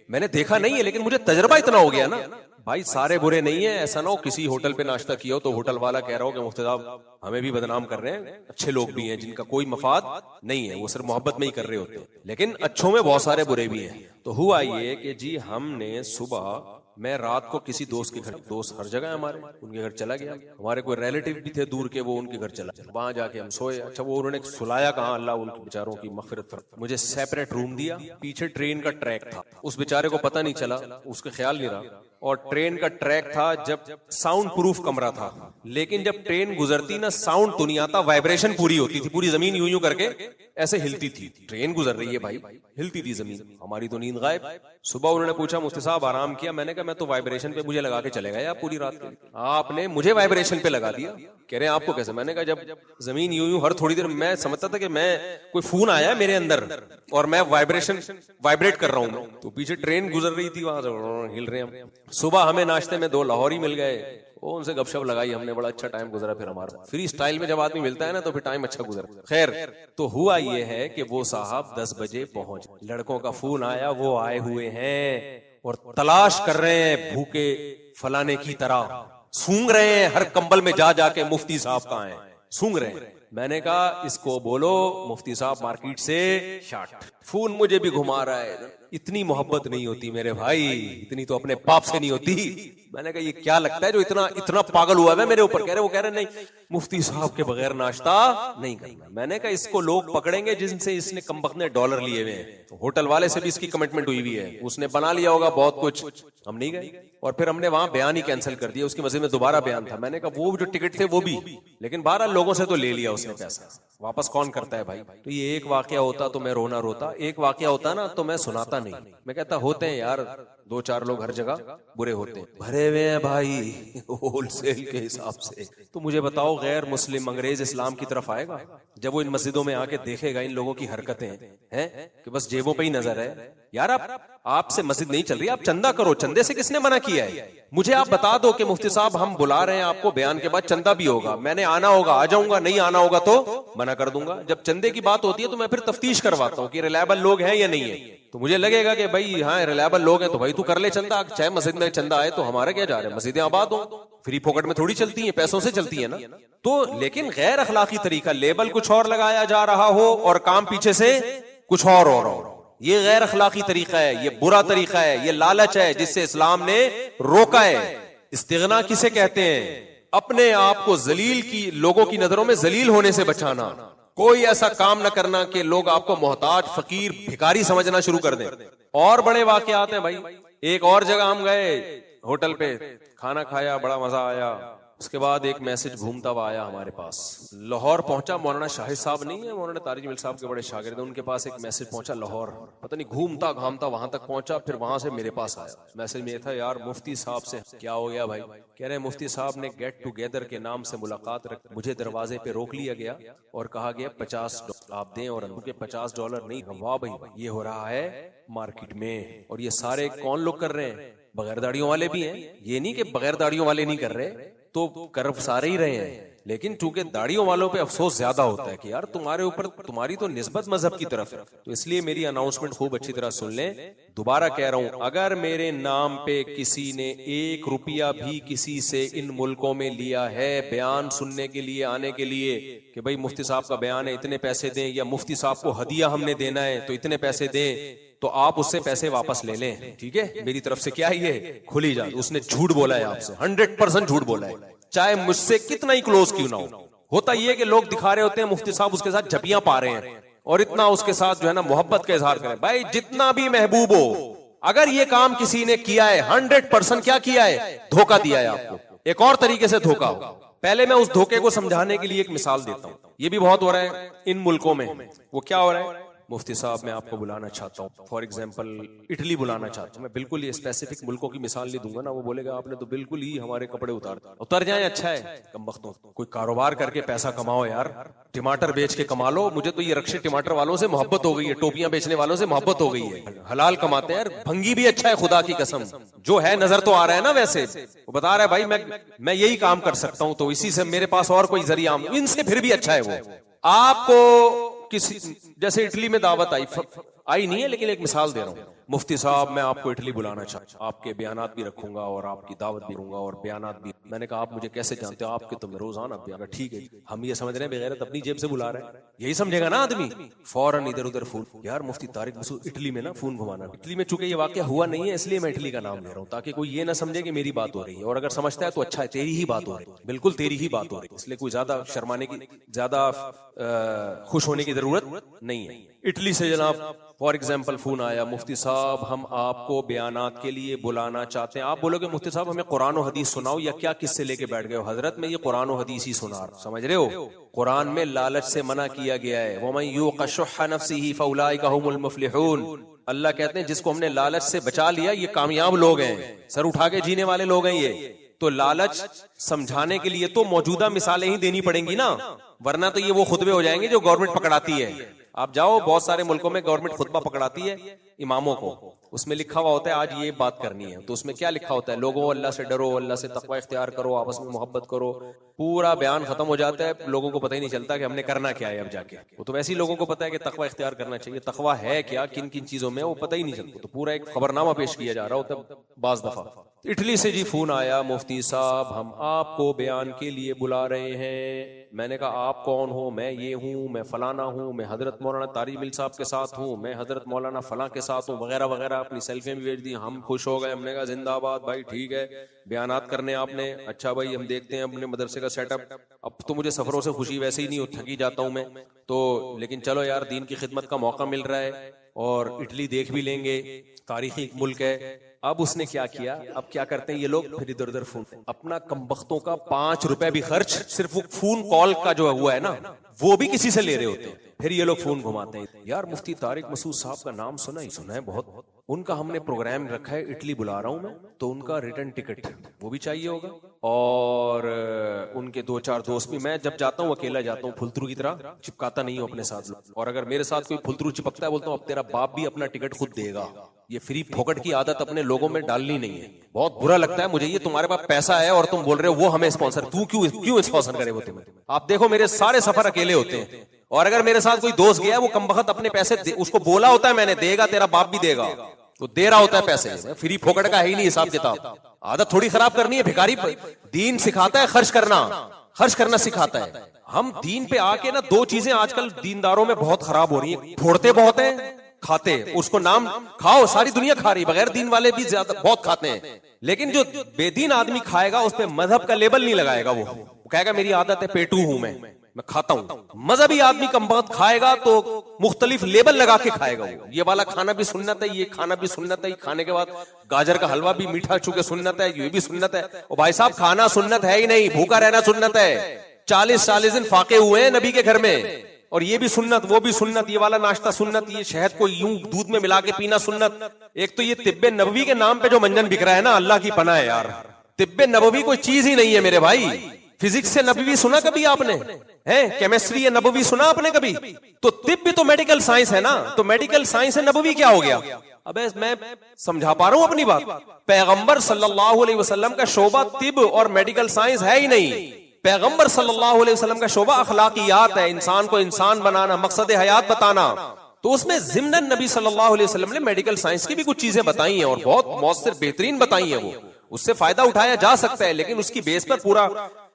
मैंने देखा नहीं है, लेकिन मुझे तजर्बा इतना हो गया ना भाई, सारे बुरे नहीं है। ऐसा ना हो किसी होटल पे नाश्ता किया हो तो होटल वाला कह रहा हो कि मुफ्ती साहब हमें भी बदनाम कर रहे हैं। अच्छे लोग भी हैं जिनका कोई मफाद नहीं है, वो सिर्फ मोहब्बत में ही कर रहे होते हैं, लेकिन अच्छों में बहुत सारे बुरे भी हैं। तो हुआ ये कि जी हमने सुबह, मैं रात को किसी दोस्त के घर, दोस्त हर जगह हमारे, उनके घर चला गया। हमारे कोई रिलेटिव भी थे दूर के, वो उनके घर चला, वहां जाके हम सोए। अच्छा वो उन्होंने सुलाया कहाँ, अल्लाह उनके बेचारों की मगफिरत कर, मुझे सेपरेट रूम दिया। पीछे ट्रेन का ट्रैक था, उस बेचारे को पता नहीं चला, उसके ख्याल नहीं रहा। और ट्रेन का ट्रैक था, जब साउंड प्रूफ कमरा था, लेकिन जब ट्रेन गुजरती ना साउंड तो नहीं आता, वाइब्रेशन पूरी होती थी, पूरी जमीन यूं यूं करके ऐसे हिलती थी। ट्रेन गुजर रही है भाई, हिलती थी जमीन, हमारी तो नींद गायब। सुबह उन्होंने पूछा मुफ्ती साहब आराम किया? मैंने कहा मैं तो वाइब्रेशन पे मुझे लगा के चले गए आप पूरी रात के लिए, आपने मुझे वाइब्रेशन पे लगा दिया। कह रहे हैं आपको कैसे? मैंने कहा जब जमीन यूं यूं हर थोड़ी देर, मैं समझता था कि मैं कोई फोन आया मेरे अंदर और मैं वाइब्रेट कर रहा हूं, तो पीछे ट्रेन गुजर रही थी, वहां से हिल रहे हैं। सुबह हमें नाश्ते में 2 लाहौरी मिल गए, वो उनसे गपशप लगाई हमने, बड़ा अच्छा टाइम गुजरा। फिर हमारा फ्री स्टाइल में जब आदमी मिलता है ना तो फिर टाइम अच्छा गुजरा। खैर तो हुआ ये है कि वो साहब 10 बजे पहुंच, लड़कों का फोन आया, वो आए हुए हैं, और तलाश कर रहे हैं भूखे फलाने की तरह, सूंघ रहे हैं हर कंबल में जा जाके मुफ्ती साहब कहाँ हैं, सूंघ रहे हैं। मैंने कहा इसको बोलो मुफ्ती साहब मार्केट से शाट। फोन मुझे भी घुमा रहा है, इतनी मोहब्बत नहीं होती मेरे भाई, इतनी तो अपने बाप से नहीं होती। मैंने कहा ये क्या लगता है जो इतना इतना पागल हुआ है मेरे ऊपर। कह रहे वो कह रहे नहीं मुफ्ती साहब के बगैर नाश्ता नहीं करना। मैंने कहा इसको लोग पकड़ेंगे जिनसे इसने कमबख्त ने डॉलर लिए हुए हैं, तो होटल वाले से भी इसकी कमिटमेंट हुई हुई है, उसने बना लिया होगा बहुत कुछ। हम नहीं गए और फिर हमने वहां बयान ही कैंसिल कर दिया। उसकी मस्जिद में दोबारा बयान था। मैंने कहा वो जो टिकट थे वो भी, लेकिन 12 लोगों से तो ले लिया उसने पैसा, वापस कौन करता है भाई। तो ये एक वाकया होता तो मैं रोना रोता, एक वाकया होता ना तो मैं सुनाता नहीं। मैं कहता होते हैं यार 2-4 लोग हर जगह बुरे होते हैं, भरे हुए हैं भाई होलसेल के हिसाब से। तो मुझे बताओ गैर मुस्लिम अंग्रेज इस्लाम की तरफ आएगा जब वो इन मस्जिदों में आके देखेगा इन लोगों की हरकतें हैं कि बस जेबों पे ही नजर है। यार आपसे मस्जिद नहीं चल रही, आप चंदा करो। चंदे से किसने मना किया है? मुझे आप बता दो कि मुफ्ती साहब हम बुला रहे हैं आपको, बयान के बाद चंदा भी होगा, मैंने आना होगा आ जाऊंगा, नहीं आना होगा तो मना कर दूंगा। जब चंदे की बात होती है तो मैं फिर तफ्तीश करवाता हूँ कि रिलायबल लोग हैं या नहीं है। तो मुझे लगेगा कि भाई हाँ रिलायबल लोग हैं तो भाई तू कर ले चंदा, चाहे मस्जिद में चंदा आए तो हमारा क्या जा रहा है, मस्जिदें आबाद हो, फ्री पॉकेट में थोड़ी चलती हैं, पैसों से चलती है ना। तो लेकिन गैर अखलाकी तरीका, लेबल कुछ और लगाया जा रहा हो और काम पीछे से कुछ और हो रहा हो, ये गैर अखलाकी तरीका है, ये बुरा तरीका है, ये लालच है जिससे इस्लाम ने रोका है। इस्तिगना किसे कहते हैं? अपने आप को जलील की, लोगों की नजरों में जलील होने से बचाना। कोई ऐसा काम न करना कि लोग आपको मोहताज, फकीर, भिखारी समझना शुरू कर दें। और बड़े वाकयात हैं भाई। एक और जगह हम गए, होटल पे खाना खाया, बड़ा मजा आया। उसके बाद एक मैसेज घूमता हुआ आया हमारे पास, लाहौर पहुंचा, मौलाना शाहिद साहब नहीं है, मौलाना तारिक जमील साहब के बड़े शागिर्द, उनके पास एक मैसेज पहुंचा लाहौर, पता नहीं घूमता घामता वहां तक पहुंचा, फिर वहां से मेरे पास आया। मैसेज में था यार मुफ्ती साहब से क्या हो गया भाई? कह रहे मुफ्ती साहब ने गेट टुगेदर के नाम से मुलाकात रख, मुझे दरवाजे पे रोक लिया गया और कहा गया $50 आप दें, और उनके $50 नहीं। वाह भाई, ये हो रहा है मार्केट में। और ये सारे कौन लोग कर रहे हैं? बगैर दाढ़ियों वाले भी हैं, ये नहीं कि बगैर दाढ़ियों वाले नहीं कर रहे, तो कर सारे ही रहे हैं। लेकिन चूंकि दाढ़ियों वालों पे अफसोस ज्यादा होता है कि यार तुम्हारे ऊपर, तुम्हारी तो निस्बत मजहब की तरफ है, तो इसलिए मेरी अनाउंसमेंट खूब अच्छी तरह सुन लें। दोबारा कह रहा हूं, अगर मेरे नाम पे किसी ने 1 रुपया भी किसी से इन मुल्कों में लिया है बयान सुनने के लिए, आने के लिए कि भाई मुफ्ती साहब का बयान है इतने पैसे दें, या मुफ्ती साहब को हदिया हमने देना है तो इतने पैसे दें, तो आप उससे पैसे वापस ले लें। ठीक है, मेरी तरफ से क्या ये खुली जात, उसने झूठ बोला है आपसे, 100% झूठ बोला है, चाहे मुझसे कितना ही क्लोज क्यों ना हो। होता यह कि लोग दिखा रहे होते हैं मुफ्ती साहब उसके साथ झपियां पा रहे हैं और इतना उसके साथ जो है ना मोहब्बत का इजहार करें। भाई जितना भी महबूब हो, अगर ये काम किसी ने किया है 100% क्या किया है? धोखा दिया है आपको। एक और तरीके से धोखा हो, पहले मैं उस धोखे को समझाने के लिए एक मिसाल देता हूं। ये भी बहुत हो रहा है इन मुल्कों में। वो क्या हो रहा है? मुफ्ती साहब मैं आपको बुलाना चाहता हूँ, फॉर एग्जाम्पल इटली बुलाना चाहता हूँ। मैं बिल्कुल ये स्पेसिफिक मुल्कों की मिसाल नहीं दूंगा ना, वो बोलेगा आपने तो बिल्कुल ही हमारे कपड़े उतर जाए। अच्छा है, कमबख्तों, कोई कारोबार करके पैसा कमाओ यार, टमाटर बेच के कमा लो। मुझे तो ये रक्षे टमाटर वालों से मोहब्बत हो गई है, टोपियां बेचने वालों से मोहब्बत हो गई है, हलाल कमाते हैं यार। भंगी भी अच्छा है, खुदा की कसम, जो है नजर तो आ रहा है ना, वैसे वो बता रहा है भाई मैं यही काम कर सकता हूँ, तो इसी से मेरे पास और कोई जरिया, इनसे फिर भी अच्छा है वो। आपको किसी जैसे इटली में दावत आई नहीं है, लेकिन एक मिसाल दे रहा हूं। मुफ्ती साहब मैं आपको इटली बुलाना चाहता हूं, आपके बयानात भी रखूंगा और आपकी दावत भी दूंगा और बयानात भी। मैंने कहा आप मुझे कैसे जानते हो? आपके तो मैं रोजाना बयान। ठीक है, हम ये समझ रहे हैं बेगैरत अपनी जेब से बुला रहे हैं, यही समझेगा ना आदमी। फौरन इधर उधर फोन, यार मुफ्ती तारिक मसूद इटली में ना, फोन घुमाना। इटली में चूंकि ये वाकया हुआ नहीं है इसलिए मैं इटली का नाम ले रहा हूँ, ताकि कोई ये ना समझे कि मेरी बात हो रही है, और अगर समझता है तो अच्छा है, तेरी ही बात हो रही है, बिल्कुल तेरी ही बात हो रही है, इसलिए कोई ज्यादा शर्माने की, ज्यादा खुश होने की जरूरत नहीं है। इटली से जनाब फॉर एग्जाम्पल फोन आया, मुफ्ती साहब हम आपको बयानात के लिए बुलाना चाहते हैं। आप बोलोगे मुफ्ती साहब हमें कुरान और हदीस सुनाओ, या क्या किससे लेके बैठ गए हो? हजरत में ये कुरान और हदीस ही सुना, समझ रहे हो? कुरान में लालच से मना किया गया है, वमन युक़ शुह्ह नफ्सिही फउलाइका हुमुल मुफ़्लिहून। अल्लाह कहते हैं जिसको हमने लालच से बचा लिया ये कामयाब लोग हैं, सर उठा के जीने वाले लोग हैं ये। तो लालच समझाने के लिए तो मौजूदा मिसालें ही देनी पड़ेंगी ना, वरना तो ये वो खुतबे हो जाएंगे जो गवर्नमेंट पकड़ाती है। आप जाओ, बहुत सारे मुल्कों में गवर्नमेंट खुतबा पकड़ाती है इमामों को, उसमें लिखा हुआ होता है आज ये बात करनी है, तो उसमें क्या लिखा होता है, लोगों अल्लाह से डरो, अल्लाह से तकवा इख्तियार करो, आपस में मोहब्बत करो, पूरा बयान खत्म हो जाता है, लोगों को पता ही नहीं चलता कि हमने करना क्या है अब जाके। वो तो वैसे ही लोगों को पता है कि तकवा इख्तियार करना चाहिए, तकवा है क्या, किन किन चीजों में, वो पता ही नहीं चलता, तो पूरा एक खबरनामा पेश किया जा रहा होता है बाज दफा। इटली से जी फोन आया, मुफ्ती साहब हम आपको बयान के लिए बुला रहे हैं। मैंने कहा आप कौन हो? मैं ये हूँ, मैं फलाना हूँ, मैं हजरत मौलाना तारिक मिल साहब के साथ हूँ, मैं हजरत मौलाना फला के साथ हूँ, वगैरह वगैरह। अपनी सेल्फी भी भेज दी, हम खुश हो गए, हमने कहा जिंदाबाद भाई, ठीक है बयानात करने आपने, अच्छा भाई हम देखते हैं अपने मदरसे का सेटअप। अब तो मुझे सफरों से खुशी वैसे ही नहीं, थकी जाता हूँ मैं तो, लेकिन चलो यार दीन की खिदमत का मौका मिल रहा है और इटली देख भी लेंगे, तारीखी मुल्क है। अब उसने क्या किया, अब क्या करते हैं ये लोग, फिर इधर उधर फोन, अपना कमबख्तों का 5 रुपए भी खर्च सिर्फ वो फोन कॉल का जो हुआ है ना, वो भी किसी से ले रहे होते हैं, फिर ये लोग फोन घुमाते हैं। यार मुफ्ती तारिक मसूद साहब का नाम सुना ही सुना है बहुत, उनका हमने प्रोग्राम रखा है, इटली बुला रहा हूं मैं, तो उनका रिटर्न टिकट वो भी चाहिए होगा, और उनके 2-4 दोस्त भी। मैं जब जाता हूँ अकेला जाता हूँ, फुलतरू की तरह चिपकाता नहीं हूँ अपने साथ लोग, और अगर मेरे साथ कोई फुलतरू चिपकता है बोलता हूँ अब तेरा बाप भी अपना टिकट खुद देगा। ये फ्री फोकट की आदत अपने लोगों में डालनी नहीं है, बहुत बुरा लगता है मुझे ये, तुम्हारे पास पैसा है और तुम बोल रहे हो वो हमें स्पॉन्सर, तू क्यों स्पॉन्सर करे वो तुम्हें। आप देखो मेरे सारे सफर अकेले होते हैं, और अगर मेरे साथ कोई दोस्त गया, वो कमबख्त अपने पैसे उसको बोला होता है मैंने, देगा तेरा बाप भी देगा, तो दे रहा होता है पैसे, फ्री फोकट का है ही नहीं हिसाब किताब। आदत थोड़ी खराब करनी है, भिखारी दीन सिखाता है, खर्च करना सिखाता है। हम दीन पे आके ना, 2 चीजें आजकल दीनदारों में बहुत खराब हो रही है, फोड़ते बहुत है, खाते उसको नाम खाओ, सारी दुनिया खा रही, बगैर दीन वाले भी ज्यादा बहुत खाते हैं, लेकिन जो बेदीन आदमी खाएगा उस पर मजहब का लेबल नहीं लगाएगा, वो कहेगा मेरी आदत है, पेटू हूं मैं खाता हूं। मजहबी आदमी कमबख्त खाएगा तो मुख्तलिफ लेबल लगा के खाएगा, वो ये वाला खाना भी सुन्नत है, ये खाना भी सुन्नत है, खाने के बाद गाजर का हलवा भी मीठा चूके सुन्नत है, ये भी सुन्नत है। और भाई साहब खाना सुन्नत है ही नहीं, भूखा रहना सुन्नत है। 40-40 दिन फाके हुए हैं नबी के घर में, और ये भी सुन्नत, वो भी सुन्नत, ये वाला नाश्ता सुन्नत, ये शहद को यूं दूध में मिला के पीना सुन्नत। एक तो ये तिब्बे नबवी के नाम पे जो मंजन बिक रहा है ना, अल्लाह की पनाह है यार, तिब्बे नबवी कोई चीज ही नहीं है मेरे भाई। फिजिक्स से नबवी सुना कभी आपने? है केमिस्ट्री या नबवी सुना आपने कभी? तो तिब भी तो मेडिकल साइंस है ना, तो मेडिकल साइंस से नबवी क्या हो गया? अबे मैं समझा पा रहा हूं अपनी बात। पैगंबर सल्लल्लाहु अलैहि वसल्लम का शोबा तिब और मेडिकल साइंस है ही नहीं। पैगंबर सल्लल्लाहु अलैहि वसल्लम का शोबा अखलाकियात है, इंसान को इंसान बनाना, मकसद हयात बताना। तो उसमें ज़िम्नन नबी सल्लल्लाहु अलैहि वसल्लम ने मेडिकल साइंस की भी कुछ चीजें बताई हैं, और बहुत मौसर बेहतरीन बताई हैं, वो उससे फायदा उठाया जा सकता है, लेकिन उसकी बेस पर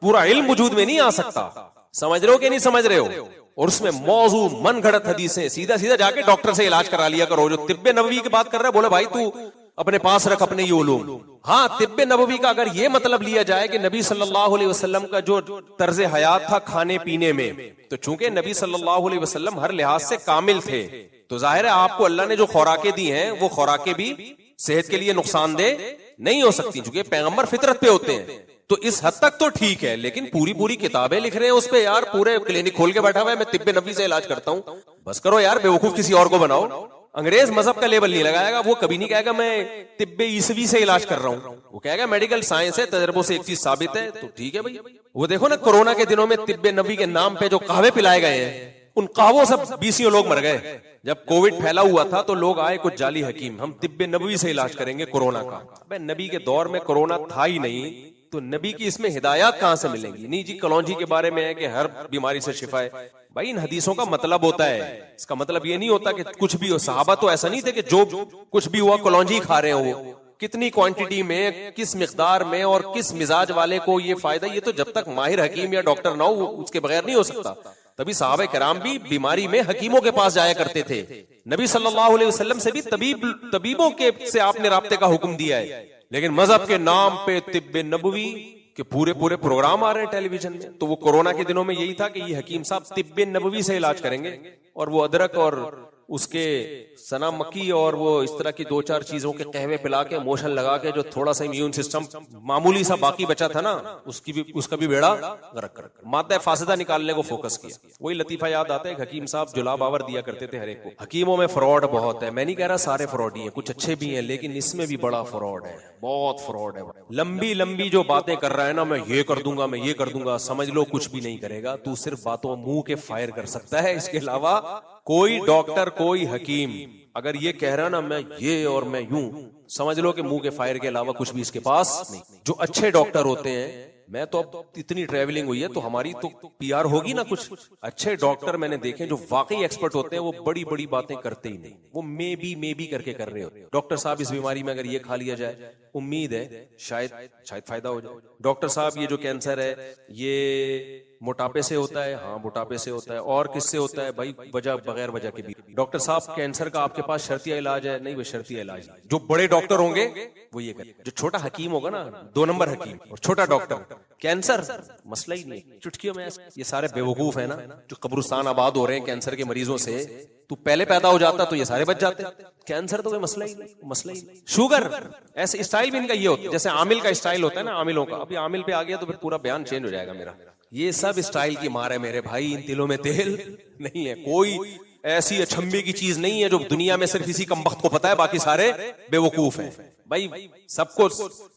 पूरा इल्म वजूद में नहीं आ सकता। समझ रहे हो कि नहीं समझ रहे हो? और उसमें मौजू मन घड़त हदीसें, सीधा जाके डॉक्टर से इलाज करा लिया करो। जो तिब्बे नबवी की बात कर रहा है, बोले भाई तू अपने पास रख अपने ये उलूम। हाँ, तिब्बे नबवी का अगर ये मतलब लिया जाए कि नबी सल्लल्लाहु अलैहि वसल्लम का जो तर्ज हयात था खाने पीने में, तो चूंकि नबी सल्लल्लाहु अलैहि वसल्लम हर लिहाज से कामिल थे, तो जाहिर है आपको अल्लाह ने जो खुराकें दी हैं, वो खुराकें भी सेहत के लिए नुकसानदेह नहीं हो सकती, क्योंकि पैगंबर फितरत पे होते हैं। तो इस हद तक तो ठीक है, लेकिन पूरी किताबें लिख रहे हैं उस पे यार, पूरे क्लिनिक खोल के बैठा हुआ है, मैं तिब्बे नबवी से इलाज करता हूं। बस करो यार, बेवकूफ किसी और को बनाओ। अंग्रेज मजहब का लेबल नहीं लगाएगा, वो कभी नहीं कहेगा मैं तिब्बे ईसवी से इलाज कर रहा हूं, वो कहेगा मेडिकल साइंस है, तजर्बों से एक चीज साबित है, तो ठीक है भाई। वो देखो ना कोरोना के दिनों में तिब्बे नबी के नाम पे जो कहवे पिलाए गए हैं, उन कहवों से 20 लोग मर गए। जब कोविड फैला हुआ था तो लोग आए कुछ जाली हकीम, हम तिब्बे नबवी से इलाज करेंगे कोरोना का। अबे नबी के दौर में कोरोना था ही नहीं, तो नबी की इसमें हिदायत कहां से मिलेंगी? नहीं जी, कलौंजी के बारे में है कि हर बीमारी से शिफा है। भाई इन हदीसों का मतलब होता है, इसका मतलब ये नहीं होता कि कुछ भी हो। सहाबा तो ऐसा नहीं थे कि जो कुछ भी हुआ कलौंजी खा रहे हो, वो कितनी क्वांटिटी में, किस मिकदार में और किस मिजाज वाले को ये फायदा, ये तो जब तक माहिर हकीम या डॉक्टर ना हो उसके बगैर नहीं हो सकता। तभी सहाबा किराम भी बीमारी में हकीमों के पास जाया करते थे। नबी सल्लल्लाहु अलैहि वसल्लम से भी तबीबों के से आपने राब्ते का हुक्म दिया है, लेकिन मजहब के नाम पे तिब्बे नबवी के पूरे प्रोग्राम आ रहे हैं टेलीविजन में। तो वो कोरोना के दिनों में यही था कि ये हकीम साहब तिब्बे नबवी से इलाज करेंगे, और वो अदरक और उसके सना मक्की और वो इस तरह की 2-4 चीजों के कहवे पिला के, मोशन लगा के, जो थोड़ा सा इम्यून सिस्टम मामूली सा बाकी बचा था ना, उसका भी बेड़ा गर्क कर मादा फासदा निकालने को फोकस किया। वही लतीफा याद आता है, हकीम साहब जुला बावर दिया करते थे हर एक को। हकीमों में फ्रॉड बहुत है, मैं नहीं कह रहा सारे फ्रॉड ही हैं, कुछ अच्छे भी हैं, लेकिन इसमें भी बड़ा फ्रॉड है, बहुत फ्रॉड है। लंबी जो बातें कर रहा है ना, मैं ये कर दूंगा, मैं ये कर दूंगा, समझ लो कुछ भी नहीं करेगा। तू सिर्फ बातों मुंह के फायर कर सकता है, इसके अलावा कोई डॉक्टर कोई हकीम अगर ये कह रहा ना मैं ये और मैं यूं, समझ लो कि मुंह के फायर के अलावा कुछ भी इसके पास नहीं। जो अच्छे डॉक्टर होते हैं, मैं तो अब इतनी ट्रेवलिंग हुई है तो हमारी तो पीआर होगी ना। कुछ अच्छे डॉक्टर मैंने देखे जो वाकई एक्सपर्ट होते हैं, वो बड़ी बड़ी बातें करते ही नहीं, वो मे बी करके कर रहे होते। डॉक्टर साहब इस बीमारी में अगर ये खा लिया जाए, उम्मीद है शायद फायदा हो जाए। डॉक्टर साहब ये जो कैंसर है ये मोटापे से होता है, हाँ मोटापे से होता है। और किससे होता है भाई? वजह बगैर वजह के भी। डॉक्टर साहब कैंसर का आपके पास शर्तिया इलाज है? नहीं, वो शर्तिया इलाज नहीं। जो बड़े डॉक्टर होंगे वो ये करें। जो छोटा हकीम होगा ना, 2 नंबर हकीम और छोटा डॉक्टर, कैंसर मसला ही नहीं, चुटकियों में। ये सारे बेवकूफ है ना जो कब्रिस्तान आबाद हो रहे हैं कैंसर के मरीजों से। तू पहले पैदा हो जाता तो ये सारे बच जाते। कैंसर तो कोई मसला ही नहीं, मसला ही नहीं। शुगर, ऐसे स्टाइल भी इनका ये होता है जैसे आमिल का स्टाइल होता है ना, आमिलों का। अभी आमिल पे आ गया तो फिर पूरा बयान चेंज हो जाएगा मेरा। ये सब स्टाइल की मार है मेरे भाई, इन तिलों में तेल नहीं है। कोई ऐसी अचंभे की चीज नहीं है जो दुनिया में सिर्फ इसी कमबख्त को पता है, बाकी सारे बेवकूफ हैं भाई। सबको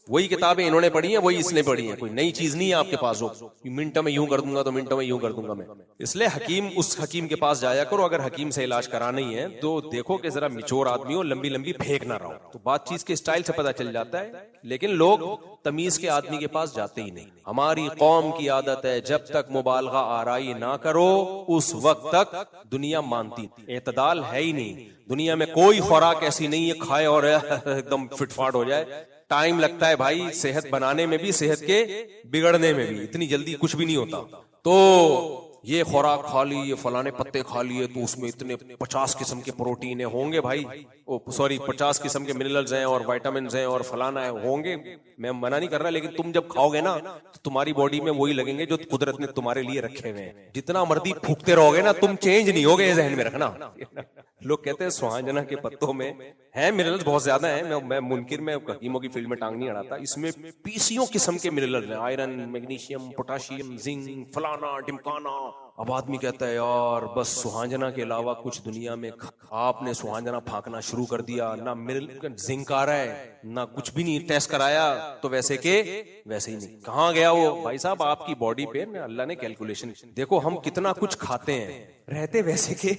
वही किताबें इन्होंने पढ़ी हैं, वही इसने पढ़ी हैं। कोई नई चीज नहीं है आपके पास जो मिनटों में यूं कर दूंगा तो मिनटों में यूं कर दूंगा मैं। इसलिए हकीम, उस हकीम के पास जाया करो। अगर हकीम से इलाज कराना ही है तो देखो कि जरा मिचोर आदमी हो, लंबी लंबी फेंक ना रहो, तो बात चीज के स्टाइल से पता चल जाता है। लेकिन लोग तमीज के आदमी के पास जाते ही नहीं। हमारी कौम की आदत है, जब तक मुबालगा आराई ना करो उस वक्त तक दुनिया मानती। एतदाल है ही नहीं दुनिया में। कोई खुराक ऐसी नहीं है खाए और एकदम फिटफाट हो जाए। टाइम लगता है भाई, सेहत बनाने में भी, सेहत के बिगड़ने में भी। इतनी जल्दी कुछ भी नहीं होता। तो ये खुराक खा ली, ये फलाने पत्ते खा लिए तो उसमें इतने 50 किस्म के प्रोटीन होंगे भाई, 50 किस्म के मिनरल्स हैं और विटामिन हैं और फलाना है होंगे। मैं मना नहीं कर रहा, लेकिन तुम जब खाओगे ना तो तुम्हारी बॉडी में वही लगेंगे जो कुदरत ने तुम्हारे लिए रखे हुए हैं। जितना मर्जी फूकते रहोगे ना, तुम चेंज नहीं होगे, जहन में रखना। लोग कहते हैं सुहांजना के पत्तों में है मिनरल्स बहुत ज्यादा है। मैं मुनकिर में हकीमों की फील्ड में टांग नहीं अड़ाता। इसमें 20 किस्म के मिनरल्स हैं, आयरन, मैग्नीशियम, पोटाशियम, जिंक, फलाना ढिमकाना। अब आदमी कहता है यार बस सुहांजना के अलावा कुछ दुनिया में। आपने सुहांजना फांकना शुरू कर दिया, ना मिनरल जिंक आ रहा है, ना कुछ भी नहीं टेस्ट कराया, तो वैसे के वैसे ही नहीं। कहाँ गया वो? भाई साहब आपकी बॉडी पे अल्लाह ने कैलकुलेशन। देखो हम कितना कुछ खाते हैं, रहते वैसे के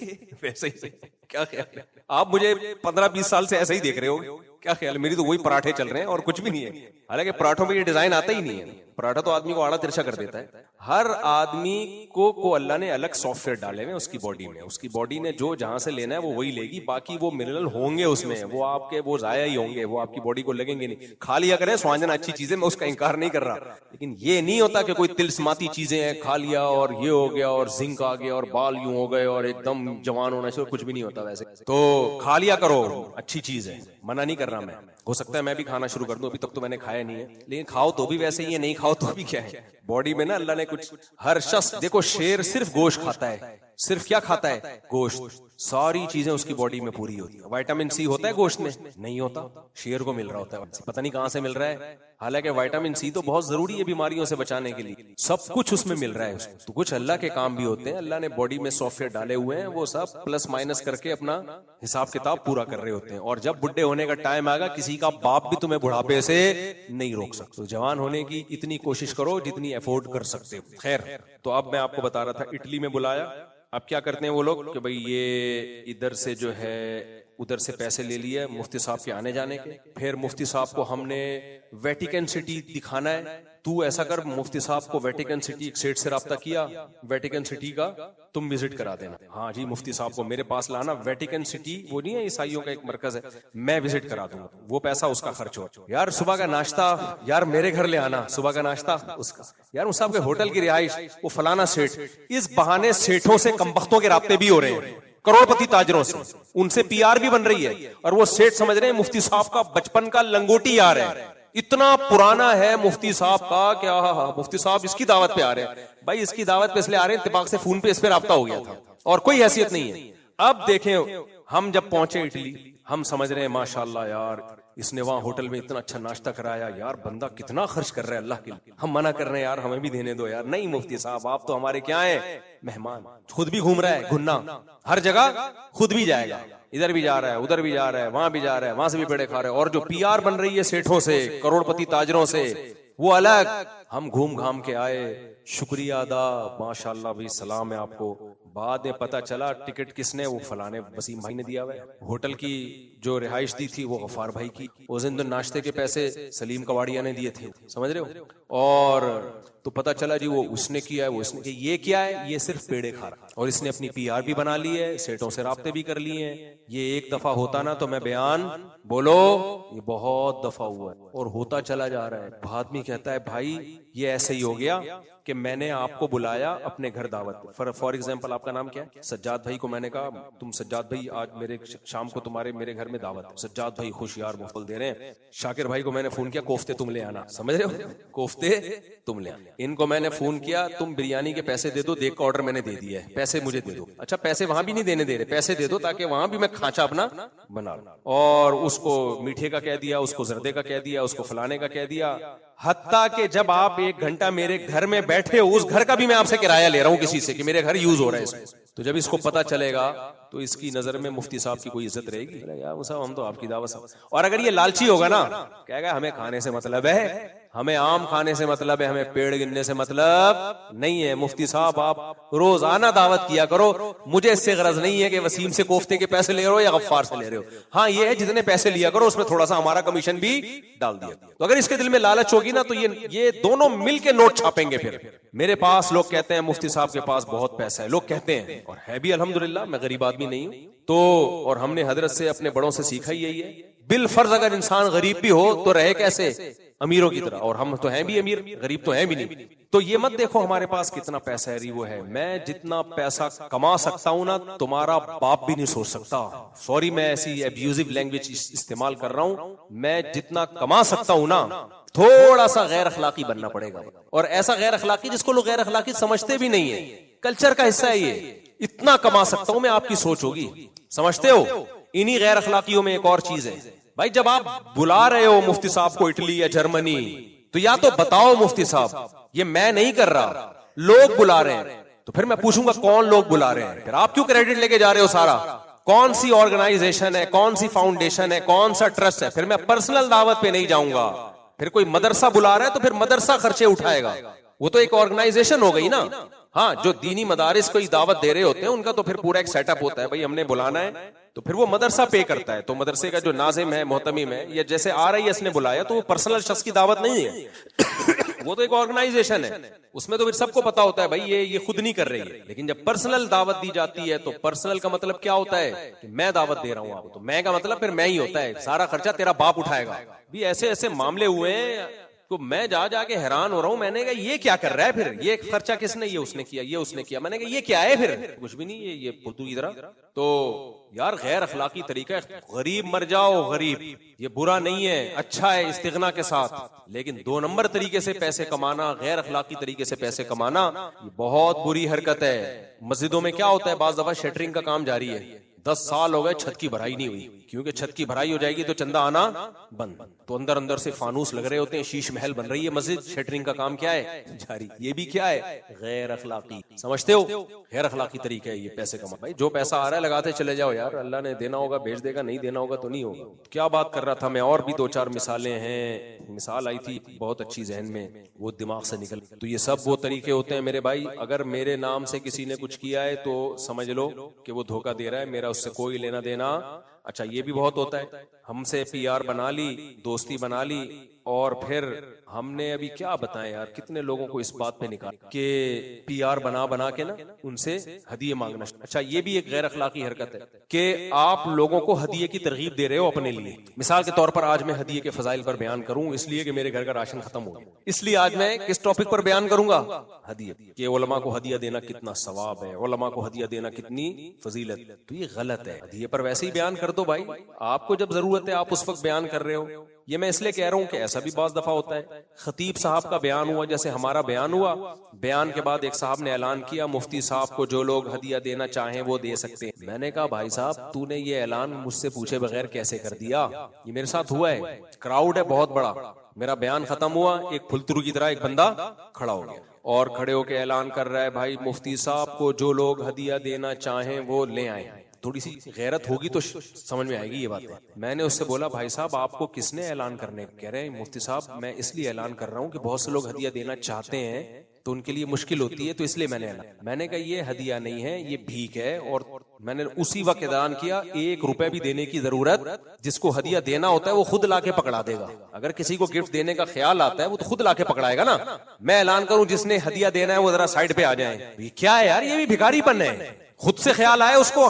वैसे ही। क्या ख्याल है? आप मुझे 15-20 साल से ऐसे ही देख रहे हो, क्या ख्याल है? मेरी तो वही पराठे चल रहे हैं और कुछ भी नहीं है। हालांकि पराठों में ये डिजाइन आता ही नहीं है। पराठा तो आदमी को आड़ा तिरछा कर देता है। हर आदमी को अल्लाह ने अलग सॉफ्टवेयर डाले हुए उसकी बॉडी में। उसकी बॉडी ने जो जहां से लेना है वो वही लेगी। बाकी वो मिनरल होंगे उसमें, वो आपके वो जाया ही होंगे, वो आपकी बॉडी को लगेंगे नहीं। खा लिया करें सुहांजना, अच्छी चीजें, मैं उसका इंकार नहीं कर रहा। लेकिन ये नहीं होता कि कोई तिलस्माती चीजें हैं, खा लिया और ये हो गया और जिंक आ गया और बाल यूं हो गए और एकदम जवान होना चाहिए। कुछ भी नहीं होता वैसे। तो खा लिया करो, अच्छी चीज है, मना नहीं कर रहा मैं। हो सकता है मैं भी खाना शुरू कर दूं, अभी तक तो मैंने खाया नहीं है। लेकिन खाओ तो भी वैसे ही है, नहीं खाओ तो भी क्या है। बॉडी में ना अल्लाह ने कुछ, हर शख्स, देखो शेर सिर्फ गोश्त खाता है। सिर्फ क्या खाता है? गोश्त। सारी चीजें उसकी बॉडी में पूरी होती है। विटामिन सी होता है गोश्त में? नहीं होता, शेर को मिल रहा होता है, पता नहीं कहां से मिल रहा है। हालांकि विटामिन सी तो बहुत जरूरी है बीमारियों से बचाने के लिए, सब कुछ उसमें मिल रहा है उसको। तो कुछ अल्लाह के काम भी होते हैं, अल्लाह ने बॉडी में सॉफ्टवेयर डाले हुए हैं, वो सब प्लस माइनस करके अपना हिसाब किताब पूरा कर रहे होते हैं। और जब बुढ़े होने का टाइम आएगा, किसी का बाप भी तुम्हें बुढ़ापे से नहीं रोक सकते। तो जवान होने की इतनी कोशिश करो जितनी अफोर्ड कर सकते हो। खैर, तो अब मैं आपको बता रहा था, इटली में बुलाया। अब क्या करते हैं वो लोग कि भाई ये इधर से जो है उधर से पैसे ले लिए मुफ्ती साहब के आने जाने के। फिर मुफ्ती साहब को हमने वेटिकन सिटी दिखाना है, तू ऐसा कर, मुफ्ती साहब को वेटिकन सिटी एक सेठ से राब्ता किया, वेटिकन सिटी का तुम विजिट करा देना। हाँ जी, मुफ्ती साहब को मेरे पास लाना। वेटिकन सिटी वो नहीं है ईसाइयों का एक मरकज है, मैं विजिट करा दूंगा। वो पैसा उसका खर्च हो। यार सुबह का नाश्ता यार मेरे घर ले आना, सुबह का नाश्ता उसका। यार उस साहब के होटल की रिहाइश, वो फलाना सेठ। इस बहाने सेठों से कमबख्तों के राब्ते भी हो रहे हैं, करोड़पति ताजरों से, उनसे पीआर भी बन रही है। और वो सेठ समझ रहे हैं मुफ्ती साहब का बचपन का लंगोटी यार है, इतना पुराना है मुफ्ती साहब का। क्या मुफ्ती साहब इसकी दावत पे आ रहे हैं? भाई इसकी दावत पे इसलिए आ रहे हैं, इत्तेफाक से फोन पे इस पे राब्ता हो गया था और कोई हैसियत नहीं है। अब देखें, हम जब पहुंचे इटली, हम समझ रहे हैं माशाल्लाह यार इसने वहां होटल में इतना अच्छा नाश्ता कराया, यार बंदा कितना खर्च कर रहा है अल्लाह के लिए। हम मना कर रहे हैं यार हमें भी देने दो यार। नहीं मुफ्ती साहब, आप तो हमारे क्या हैं, मेहमान। खुद भी घूम रहा है, घुन्ना हर जगह, खुद भी जाएगा, इधर भी जा रहा है, उधर भी जा रहा है, वहां भी जा रहा है, वहां से भी पेड़े खा रहे हैं। और जो पीआर बन रही है सेठों से, करोड़पति ताजरों से, वो अलग। हम घूम घाम के आए, शुक्रिया अदा, माशाल्लाह भी, सलाम है आपको, बाद में पता चला टिकट किसने, वो फलाने वसीम भाई ने दिया हुआ है। होटल की जो रिहाइश दी थी वो गफ्फार भाई की। उस दिन नाश्ते के पैसे सलीम कवाड़िया ने दिए थे, समझ रहे हो। और तो पता चला जी वो उसने किया है, वो उसने किया। ये क्या है, ये सिर्फ पेड़े खा रहा है और इसने अपनी PR भी बना ली है, सेठों से राब्ते भी कर लिए हैं। ये एक दफा होता ना तो मैं बयान बोलो, ये बहुत दफा हुआ है और होता चला जा रहा है। आदमी कहता है भाई ये ऐसे ही हो गया कि मैंने आपको बुलाया अपने घर दावत। फॉर एग्जांपल आपका नाम क्या है? सज्जाद भाई को मैंने कहा तुम सज्जाद भाई आज मेरे शाम को तुम्हारे मेरे घर में दावत है। सज्जाद भाई खुश यार मुफ्तल दे रहे हैं। शाकिर भाई को मैंने फोन किया कोफ्ते तुम ले आना, समझ रहे हो, कोफ्ते तुम ले आना। इनको मैंने फोन किया तुम बिरयानी के पैसे दे दो, देख का ऑर्डर मैंने दे दिया है, पैसे मुझे दे दो। अच्छा पैसे वहां भी नहीं देने दे रहे, पैसे दे दो ताकि वहां भी मैं खांचा अपना बना लूं। और उसको मीठे का कह दिया, उसको जर्दे का कह दिया, उसको फलाने का कह दिया। हत्ता कि जब आप 1 घंटा मेरे घर में बैठे हो, उस घर का भी मैं आपसे किराया ले रहा हूं किसी से कि मेरे घर यूज हो रहा है इसमें। तो जब इसको पता चलेगा तो इसकी नजर में मुफ्ती साहब की कोई इज्जत रहेगी? यार साहब हम तो आपकी दावत साहब। और अगर ये लालची होगा ना, कहेगा हमें खाने से मतलब है, हमें आम खाने से मतलब है, हमें पेड़ गिनने से मतलब नहीं है। मुफ्ती साहब आप रोजाना दावत किया करो, मुझे इससे गरज नहीं है कि वसीम से कोफ्ते के पैसे ले रहे हो या गफ्फार से ले रहे हो। हाँ ये है जितने पैसे लिया करो उसमें थोड़ा सा हमारा कमीशन भी डाल दिया। तो अगर इसके दिल में लालच होगी ना तो ये दोनों मिलके नोट छापेंगे। फिर मेरे पास लोग कहते हैं मुफ्ती साहब के पास बहुत पैसा है, लोग कहते हैं, और है भी अल्हम्दुलिल्लाह, मैं गरीब आदमी नहीं हूं। तो और हमने हजरत से अपने बड़ों से सीखा ही यही है, बिल फर्ज अगर इंसान गरीब भी हो तो रहे कैसे, अमीरों की तरह। और हम तो हैं भी अमीर, गरीब तो हैं भी नहीं। तो ये मत देखो हमारे पास कितना पैसा है, वो है। मैं जितना पैसा कमा सकता हूं ना, तुम्हारा बाप भी नहीं सोच सकता। सॉरी मैं ऐसी एब्यूजिव लैंग्वेज इस्तेमाल कर रहा हूं। मैं जितना कमा सकता हूं ना, थोड़ा सा गैर अखलाकी बनना पड़ेगा। और ऐसा गैर अखलाकी जिसको लोग गैर अखलाकी समझते भी नहीं है, कल्चर का हिस्सा है ये। इतना कमा सकता हूं मैं, आपकी सोच होगी, समझते हो। इन्हीं गैर अखलाकियों में एक और चीज है भाई, जब आप बुला रहे हो मुफ्ती साहब को इटली या जर्मनी, तो या तो बताओ मुफ्ती साहब ये मैं नहीं कर रहा, लोग बुला रहे हैं। तो फिर मैं पूछूंगा कौन लोग बुला रहे हैं, फिर आप क्यों क्रेडिट लेके जा रहे हो सारा? कौन सी ऑर्गेनाइजेशन है, कौन सी फाउंडेशन है, कौन सा ट्रस्ट है? फिर मैं पर्सनल दावत पे नहीं जाऊंगा। फिर कोई मदरसा बुला रहा है तो फिर मदरसा खर्चे उठाएगा, वो तो एक ऑर्गेनाइजेशन हो गई ना। हाँ जो दीनी मदारिस को दावत दे रहे होते हैं उनका तो फिर पूरा एक सेटअप होता है, भाई हमने बुलाना है तो फिर वो मदरसा पे करता है। तो मदरसे का जो नाजिम है, मोहतमिम है, या जैसे RIS ने बुलाया तो वो पर्सनल शख्स की दावत नहीं है वो तो एक ऑर्गेनाइजेशन है, उसमें तो फिर सबको पता होता है भाई ये खुद नहीं कर रही है। लेकिन जब पर्सनल दावत दी जाती है तो पर्सनल का मतलब क्या होता है कि मैं दावत दे रहा हूं आपको, तो मैं का मतलब फिर मैं ही होता है, सारा खर्चा तेरा बाप उठाएगा। भी ऐसे ऐसे मामले हुए हैं तो मैं जाके हैरान हो रहा हूं। मैंने कहा ये क्या कर रहा है, फिर ये खर्चा किसने, ये उसने किया, ये उसने किया। मैंने कहा ये क्या है, फिर कुछ भी नहीं, ये फुलतू की तरह। तो यार गैर अखलाकी तरीका है। गरीब मर जाओ गरीब, ये बुरा नहीं है, अच्छा है इस्तिगना के साथ। लेकिन 2 नंबर तरीके से पैसे कमाना, गैर अखलाकी तरीके से पैसे कमाना, ये बहुत बुरी हरकत है। मस्जिदों में क्या होता है, बाज दफा शटरिंग का काम जारी है, 10 साल हो गए छत की भराई नहीं हुई, क्योंकि छत की भराई हो जाएगी तो चंदा आना बंद। तो अंदर अंदर से फानूस लग रहे होते हैं, शीश महल बन रही है मस्जिद, शटरिंग का काम क्या है, जारी। ये भी क्या है, गैर अखलाकी, समझते हो, गैर अखलाकी तरीका है ये पैसे कमा। भाई जो पैसा आ रहा है लगाते चले जाओ यार, अल्लाह ने देना होगा भेज देगा, नहीं देना होगा तो नहीं होगा। क्या बात कर रहा था मैं, और भी 2-4 मिसालें हैं। मिसाल आई थी बहुत अच्छी जहन में, वो दिमाग से निकल। तो ये सब वो तरीके होते हैं मेरे भाई, अगर मेरे नाम से किसी ने कुछ किया है तो समझ लो कि वो धोखा दे रहा है, मेरा उससे कोई लेना देना। अच्छा ये भी बहुत होता है, हमसे PR बना ली, दोस्ती बना ली, और फिर हमने अभी क्या बताएं यार, कितने लोगों को इस बात पे निकाल के PR बना के ना उनसे हदिये मांगना। अच्छा ये भी एक गैर अखलाकी हरकत है कि आप लोगों को हदिये की तरगीब दे रहे हो अपने लिए। मिसाल के तौर पर आज मैं हदिये के फजाइल पर बयान करूं इसलिए कि मेरे घर का राशन खत्म हो गया, इसलिए आज मैं किस टॉपिक पर बयान करूंगा, हदिये के। उलमा को हदिया देना कितना सवाब है, उलमा को हदिया देना कितनी फजीलत। तो ये गलत है, हदिये पर वैसे ही बयान कर दो भाई, आपको जब जरूरत है आप उस वक्त बयान कर रहे हो। ये मैं इसलिए कह रहा हूं कि ऐसा भी बाज़ दफा होता है, खतीब साहब का बयान हुआ, जैसे हमारा बयान हुआ, बयान के बाद एक साहब ने ऐलान किया मुफ्ती साहब को जो लोग हदिया देना चाहें वो दे सकते हैं। मैंने कहा भाई साहब तूने ये ऐलान मुझसे पूछे बगैर कैसे कर दिया, ये मेरे साथ हुआ है, क्राउड है बहुत बड़ा, मेरा बयान खत्म हुआ, एक फुलतरू की तरह एक बंदा खड़ा हो गया और खड़े होकर ऐलान कर रहा है भाई मुफ्ती साहब को जो लोग हदिया देना चाहें वो ले आए। थोड़ी सी गैरत होगी तो समझ में आएगी ये बात। मैंने उससे बोला भाई साहब आपको किसने ऐलान करने, कह रहे हैं मुफ्ती साहब मैं इसलिए ऐलान कर रहा हूं कि बहुत से लोग हदिया देना चाहते हैं तो उनके लिए मुश्किल होती है, तो इसलिए मैंने कहा ये हदिया नहीं है, ये भीख है। और मैंने उसी वक्त ऐलान किया 1 रुपए भी देने की जरूरत, जिसको हदिया देना होता है वो खुद लाके पकड़ा देगा। अगर किसी को गिफ्ट देने का ख्याल आता है वो तो खुद लाके पकड़ाएगा ना। मैं ऐलान करूं जिसने हदिया देना है वो जरा साइड पे आ जाए। क्या है यार, ये भी भिखारीपन है। खुद से ख्याल आए उसको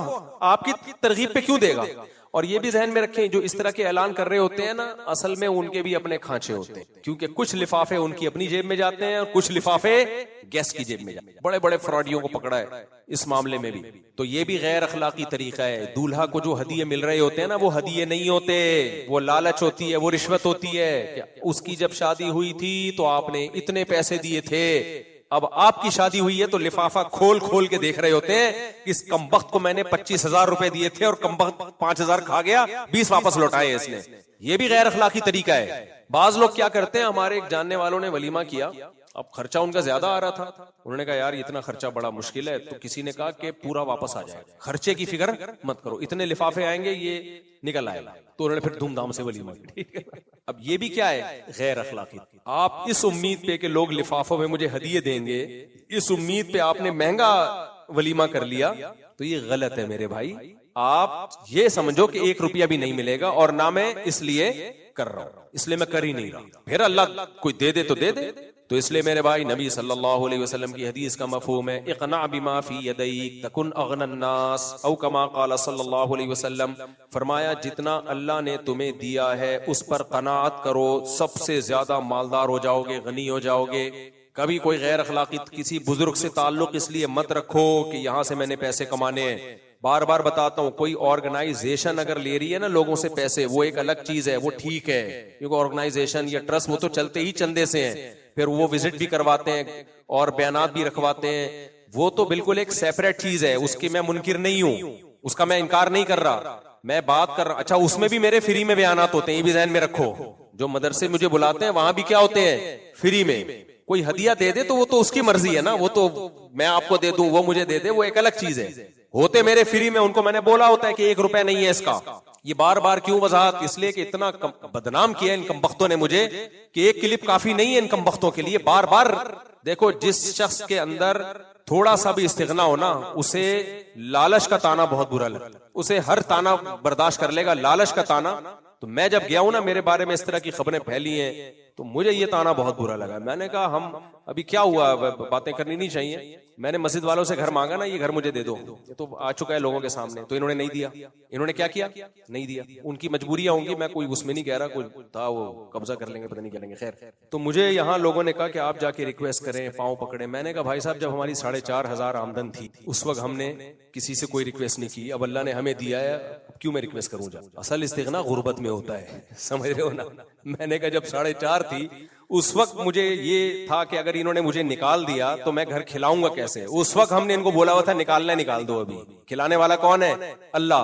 आपकी तरगीब पे क्यों देगा। और ये भी जहन में रखें, जो इस तरह के ऐलान कर रहे होते हैं ना, असल में उनके भी अपने खांचे होते हैं, क्योंकि कुछ लिफाफे उनकी अपनी जेब में जाते हैं और कुछ लिफाफे गेस्ट की जेब में जाते हैं। बड़े बड़े फ्रॉडियों को पकड़ा है इस मामले में भी। तो ये भी गैर अखलाकी तरीका है। दूल्हा को जो हदिये मिल रहे होते हैं ना, वो हदिये नहीं होते, वो लालच होती है, वो रिश्वत होती है। उसकी जब शादी हुई थी तो आपने इतने पैसे दिए थे, अब आपकी शादी हुई है तो लिफाफा खोल खोल के देख रहे होते हैं, इस कमबख्त को मैंने 25,000 रुपए दिए थे और कमबख्त 5,000 खा गया, 20 वापस लौटाए इसने। ये भी गैर अखलाकी तरीका है। बाज लोग क्या करते हैं, हमारे एक जानने वालों ने वलीमा किया, अब खर्चा उनका ज्यादा आ रहा था। उन्होंने कहा यार इतना खर्चा बड़ा मुश्किल है, तो किसी ने कहा कि पूरा वापस आ जाएगा, खर्चे की फिक्र मत करो, इतने लिफाफे आएंगे ये निकल आएगा। तो उन्होंने फिर धूमधाम से वलीमा की। ठीक है, अब ये भी क्या है, गैर अखलाकी। आप इस उम्मीद पे कि लोग लिफाफों में मुझे हदिये देंगे, इस उम्मीद पे आपने महंगा वलीमा कर लिया, तो ये गलत है मेरे भाई। आप ये समझो कि 1 रुपया भी नहीं मिलेगा, और ना मैं इसलिए कर रहा हूं, इसलिए मैं कर ही नहीं रहा। फिर अल्लाह कोई दे दे तो दे दे। तो इसलिए मेरे भाई नबी सल्लल्लाहु अलैहि वसल्लम की हदीस का मफहूम है, इक़ना बिमा फी यदैक तकुन अग़नन नास, औ कमा क़ाल सल्लल्लाहु अलैहि वसल्लम, फरमाया जितना अल्लाह ने तुम्हें दिया है उस पर क़नाअत करो, सबसे ज्यादा मालदार हो जाओगे, गनी हो जाओगे। कभी कोई गैर अखलाकी किसी बुजुर्ग से ताल्लुक इसलिए मत रखो कि यहां से मैंने पैसे कमाने हैं। बार बार बताता हूं, कोई ऑर्गेनाइजेशन अगर ले रही है ना लोगों से पैसे, वो एक अलग चीज है, वो ठीक है, क्योंकि ऑर्गेनाइजेशन या ट्रस्ट वो तो चलते ही चंदे से हैं, फिर वो विजिट भी करवाते हैं और बयानात भी रखवाते हैं, वो तो बिल्कुल एक सेपरेट चीज है, उसकी मैं मुनकिर नहीं हूं, उसका मैं इनकार नहीं कर रहा। मैं बात कर रहा, अच्छा उसमें भी मेरे फ्री में बयानात होते हैं, ये भी ज़हन में रखो। जो मदरसे मुझे बुलाते हैं वहां भी क्या होते हैं, फ्री में। कोई हदिया दे दे तो वो तो उसकी मर्जी है ना, वो तो मैं आपको दे दूं, वो मुझे दे दे, वो एक अलग चीज है। होते मेरे फ्री में, उनको मैंने बोला होता है कि 1 रुपया नहीं है इसका। ये बार बार क्यों वजाहत, इसलिए कि इतना बदनाम किया इन कमबख्तों ने मुझे कि एक क्लिप काफी नहीं है इन कमबख्तों के लिए। बार बार देखो, जिस शख्स के अंदर थोड़ा सा भी इस्तिगना हो ना, उसे लालच का ताना बहुत बुरा लगता है, उसे हर ताना बर्दाश्त कर लेगा, लालच का ताना। तो मैं जब गया हूं ना, मेरे बारे में इस तरह की खबरें फैली हैं, तो मुझे ये ताना बहुत बुरा लगा। मैंने कहा हम अभी क्या हुआ, बातें करनी नहीं चाहिए। मैंने मस्जिद वालों से घर मांगा ना, ये घर मुझे दे दो, ये तो आ चुका है लोगों के सामने, तो इन्होंने नहीं दिया। इन्होंने क्या किया, नहीं दिया। उनकी मजबूरियां होंगी, मैं कोई उसमें नहीं कह रहा, कोई था वो कब्जा कर लेंगे, पता नहीं करेंगे, खैर। तो मुझे यहाँ लोगों ने कहा कि आप जाके रिक्वेस्ट करें, पाँव पकड़े। मैंने कहा भाई साहब, जब हमारी 4,500 आमदन थी उस वक्त हमने किसी से कोई रिक्वेस्ट नहीं की, अब अल्लाह ने हमें दिया है, क्यों मैं रिक्वेस्ट करूं। जा असल इस्तिगना गुर्बत में होता है, समझ रहे हो ना। मैंने कहा जब 4.5 थी उस वक्त मुझे ये था कि अगर इन्होंने मुझे निकाल दिया तो मैं घर खिलाऊंगा कैसे। उस वक्त हमने इनको बोला हुआ था निकालना है, निकाल दो, अभी खिलाने वाला कौन है, अल्लाह।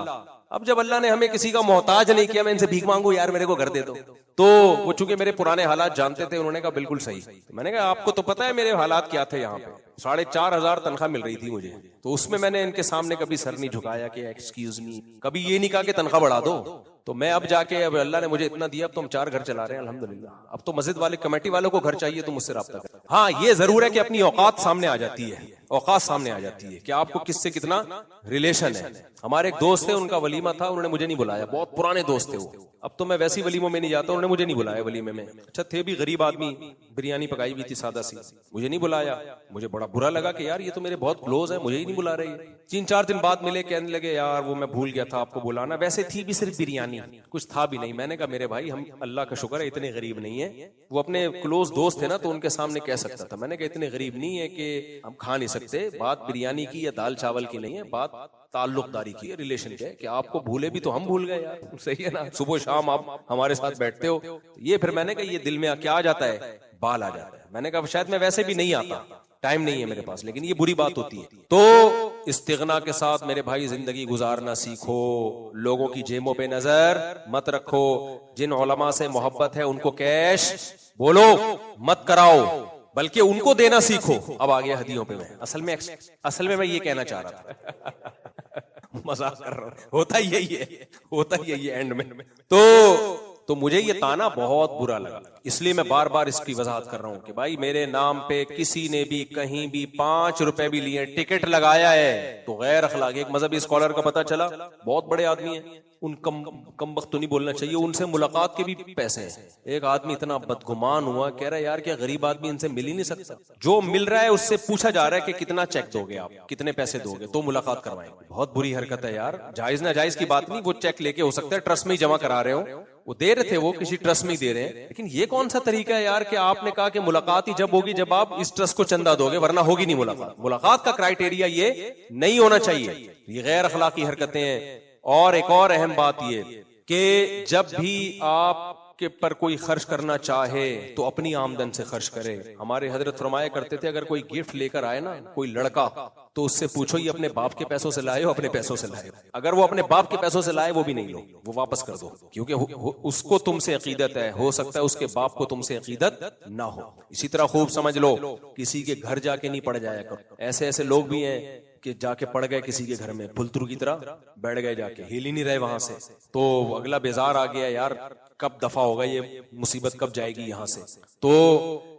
अब जब अल्लाह ने हमें किसी का मोहताज नहीं किया, मैं इनसे भीख मांगू यार मेरे को घर दे दो, तो वो चूंकि मेरे पुराने हालात जानते थे, उन्होंने कहा बिल्कुल सही। तो मैंने कहा आपको तो पता है मेरे हालात क्या थे, यहाँ पे 4,500 तनख्वाह मिल रही थी मुझे, तो उसमें मैंने इनके सामने कभी सर नहीं झुकाया कि एक्सक्यूज मी, कभी ये नहीं कहा कि तनख्वाह बढ़ा दो। तो मैं अब जाके, अब अल्लाह ने मुझे इतना दिया, अब तो हम 4 घर चला रहे हैं अल्हम्दुलिल्लाह। अब तो मस्जिद वाले कमेटी वालों को घर चाहिए तो मुझसे राब्ता करें। हाँ, ये जरूर है कि अपनी औकात सामने आ जाती है, औकात सामने आ जाती है कि आपको किससे कितना रिलेशन है। हमारे एक दोस्त थे, उनका वलीमा था, उन्होंने मुझे नहीं बुलाया, बहुत पुराने दोस्त थे वो। अब तो मैं वैसी वलीमों में नहीं जाता, उन्होंने मुझे नहीं बुलाया वलीमे में। अच्छा थे भी गरीब आदमी, बिरयानी पकाई हुई थी सादा सी, मुझे नहीं बुलाया। मुझे बड़ा बुरा लगा कि यार ये तो मेरे बहुत क्लोज है, मुझे ही नहीं बुला रही। 3-4 दिन बाद मिले, कहने लगे यार वो मैं भूल गया था आपको बुलाना, वैसे थी भी सिर्फ बिरयानी, कुछ था भी नहीं। मैंने कहा मेरे भाई हम अल्लाह का शुक्र है इतने गरीब नहीं है। वो अपने क्लोज दोस्त थे ना, तो उनके सामने कह सकता था। मैंने कहा इतने गरीब नहीं है कि हम खा नहीं सकते। बात बिरयानी की या दाल चावल की नहीं है, बात ताल्लुकदारी की है, रिलेशन की है, कि आपको भूले भी तो हम भूल गए यार, सही है ना। सुबह शाम आप हमारे साथ बैठते हो, ये फिर मैंने कहा ये दिल में क्या आ जाता है, बाल आ जाता है। मैंने कहा शायद मैं वैसे भी नहीं आता, टाइम नहीं है मेरे पास, लेकिन ये बुरी बात होती है। तो इस्तिगना के साथ मेरे भाई जिंदगी गुजारना सीखो, लोगों की जेबों पे नजर मत रखो। जिन उलमा से मोहब्बत है उनको कैश बोलो मत कराओ, बल्कि उनको देना सीखो। अब आ गया हदियों पे, मैं असल में मैं ये कहना चाह रहा था मजाक कर रहा हूं, होता यही है, होता यही है एंड में। तो मुझे ये ताना बहुत बुरा लगा। इसलिए मैं बार बार इसकी वजाहत कर रहा हूं कि भाई मेरे नाम पे किसी ने भी कहीं भी 5 रुपए भी लिए, टिकट लगाया है, तो गैर अखलाकी। एक मजहबी स्कॉलर का पता चला, बहुत बड़े आदमी है, उन कम वक्त तो नहीं बोलना चाहिए, उनसे मुलाकात के भी पैसे हैं। एक आदमी इतना बदगुमान हुआ, कह रहा है यार क्या गरीब आदमी इनसे मिल ही नहीं सकता। जो मिल रहा है उससे पूछा जा रहा है कि कितना चेक दोगे आप, कितने पैसे दोगे तो मुलाकात करवाएंगे। बहुत बुरी हरकत है यार, जायज ना जायज की बात नहीं, वो चेक लेके हो सकता है ट्रस्ट में ही जमा करा रहे हो, वो दे रहे थे, वो किसी ट्रस्ट में ही दे रहे हैं। लेकिन ये कौन सा तरीका है यार कि आपने कहा कि मुलाकात ही जब होगी जब आप इस ट्रस्ट को चंदा दोगे, वरना होगी नहीं मुलाकात। मुलाकात का क्राइटेरिया ये नहीं होना चाहिए, ये गैर अखलाकी हरकतें हैं। और एक और अहम बात ये कि जब भी आपके पर कोई खर्च करना चाहे तो अपनी आमदन से खर्च करे। हमारे हजरत फरमाया करते थे, अगर कोई गिफ्ट लेकर आए ना कोई लड़का, तो उससे पूछो ये अपने बाप के पैसों से लाए हो अपने पैसों से लाए हो। अगर वो अपने बाप के पैसों से लाए वो भी नहीं लो, वो वापस कर दो, क्योंकि उसको तुमसे अकीदत है, हो सकता है उसके बाप को तुमसे अकीदत ना हो। इसी तरह खूब समझ लो, किसी के घर जाके नहीं पड़ जाया करो। ऐसे ऐसे लोग भी हैं कि जाके पड़ गए किसी के घर में, फुलतरू की तरह बैठ गए, जाके हिल ही नहीं रहे वहां से, तो अगला बेजार आ गया, यार कब दफा होगा ये मुसीबत, कब जाएगी यहाँ से। तो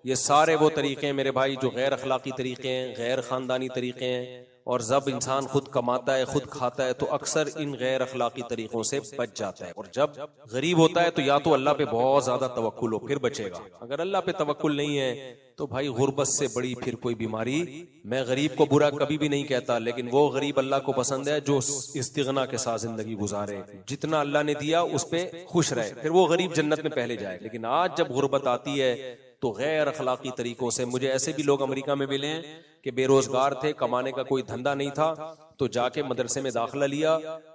ये सारे वो तरीके हैं मेरे भाई जो गैर अखलाकी तरीके हैं, गैर खानदानी तरीके हैं। और जब इंसान खुद कमाता है, खुद खाता है, तो अक्सर इन गैर अखलाकी तरीकों से बच जाता है। और जब गरीब होता है तो या तो अल्लाह पे बहुत ज्यादा तवक्कुल हो, फिर बचेगा। अगर अल्लाह पे तवक्कुल नहीं है तो भाई गुर्बत से बड़ी फिर कोई बीमारी। मैं गरीब को बुरा कभी भी नहीं कहता, लेकिन वो गरीब अल्लाह को पसंद है जो इस्तिगना के साथ जिंदगी गुजारे, जितना अल्लाह ने दिया उस पे खुश रहे, फिर वो गरीब जन्नत में पहले जाए। लेकिन आज जब गुर्बत आती है तो गैर अखलाकी तरीकों से, मुझे ऐसे भी लोग अमेरिका में मिले हैं कि बेरोजगार थे, कमाने का कोई धंधा नहीं था, तो जाके मदरसे में दाखिला लिया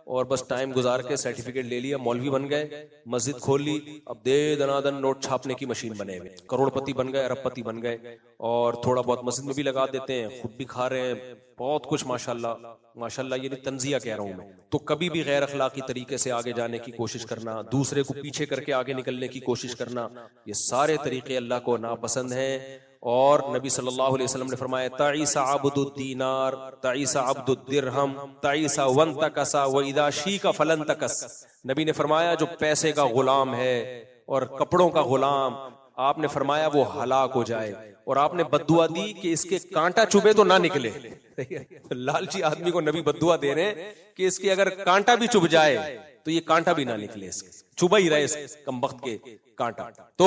और बस टाइम गुजार के सर्टिफिकेट ले लिया, मौलवी बन गए, मस्जिद खोल ली, अब दे दनादन नोट छापने की मशीन बने हुए, करोड़पति बन गए, अरबपति बन गए। और थोड़ा बहुत मस्जिद में भी लगा देते हैं, खुद भी खा रहे हैं, बहुत कुछ माशाल्लाह माशाल्लाह। ये तंजिया कह रहा हूं मैं। तो कभी भी गैर अखलाकी तरीके से आगे जाने की कोशिश करना, दूसरे को पीछे करके आगे निकलने की कोशिश करना, ये सारे तरीके अल्लाह को नापसंद हैं। और नबी सल्लल्लाहु अलैहि वसल्लम ने फरमाया, ताइसा अब्दुद दीनार ताइसा अब्दुद दिरहम ताइसा वन तकसा व इदा शीका फलन तकस। नबी ने फरमाया जो पैसे का गुलाम है और कपड़ों का गुलाम, आपने फरमाया वो हलाक हो जाए। और आपने बद्दुआ दी कि इसके कांटा चुभे तो ना निकले। लालची आदमी को नबी बद्दुआ दे रहे हैं कि इसके अगर कांटा भी चुभ जाए तो ये कांटा भी ना निकले, इसके चुभा ही रहे इस कमबख्त के कांटा। तो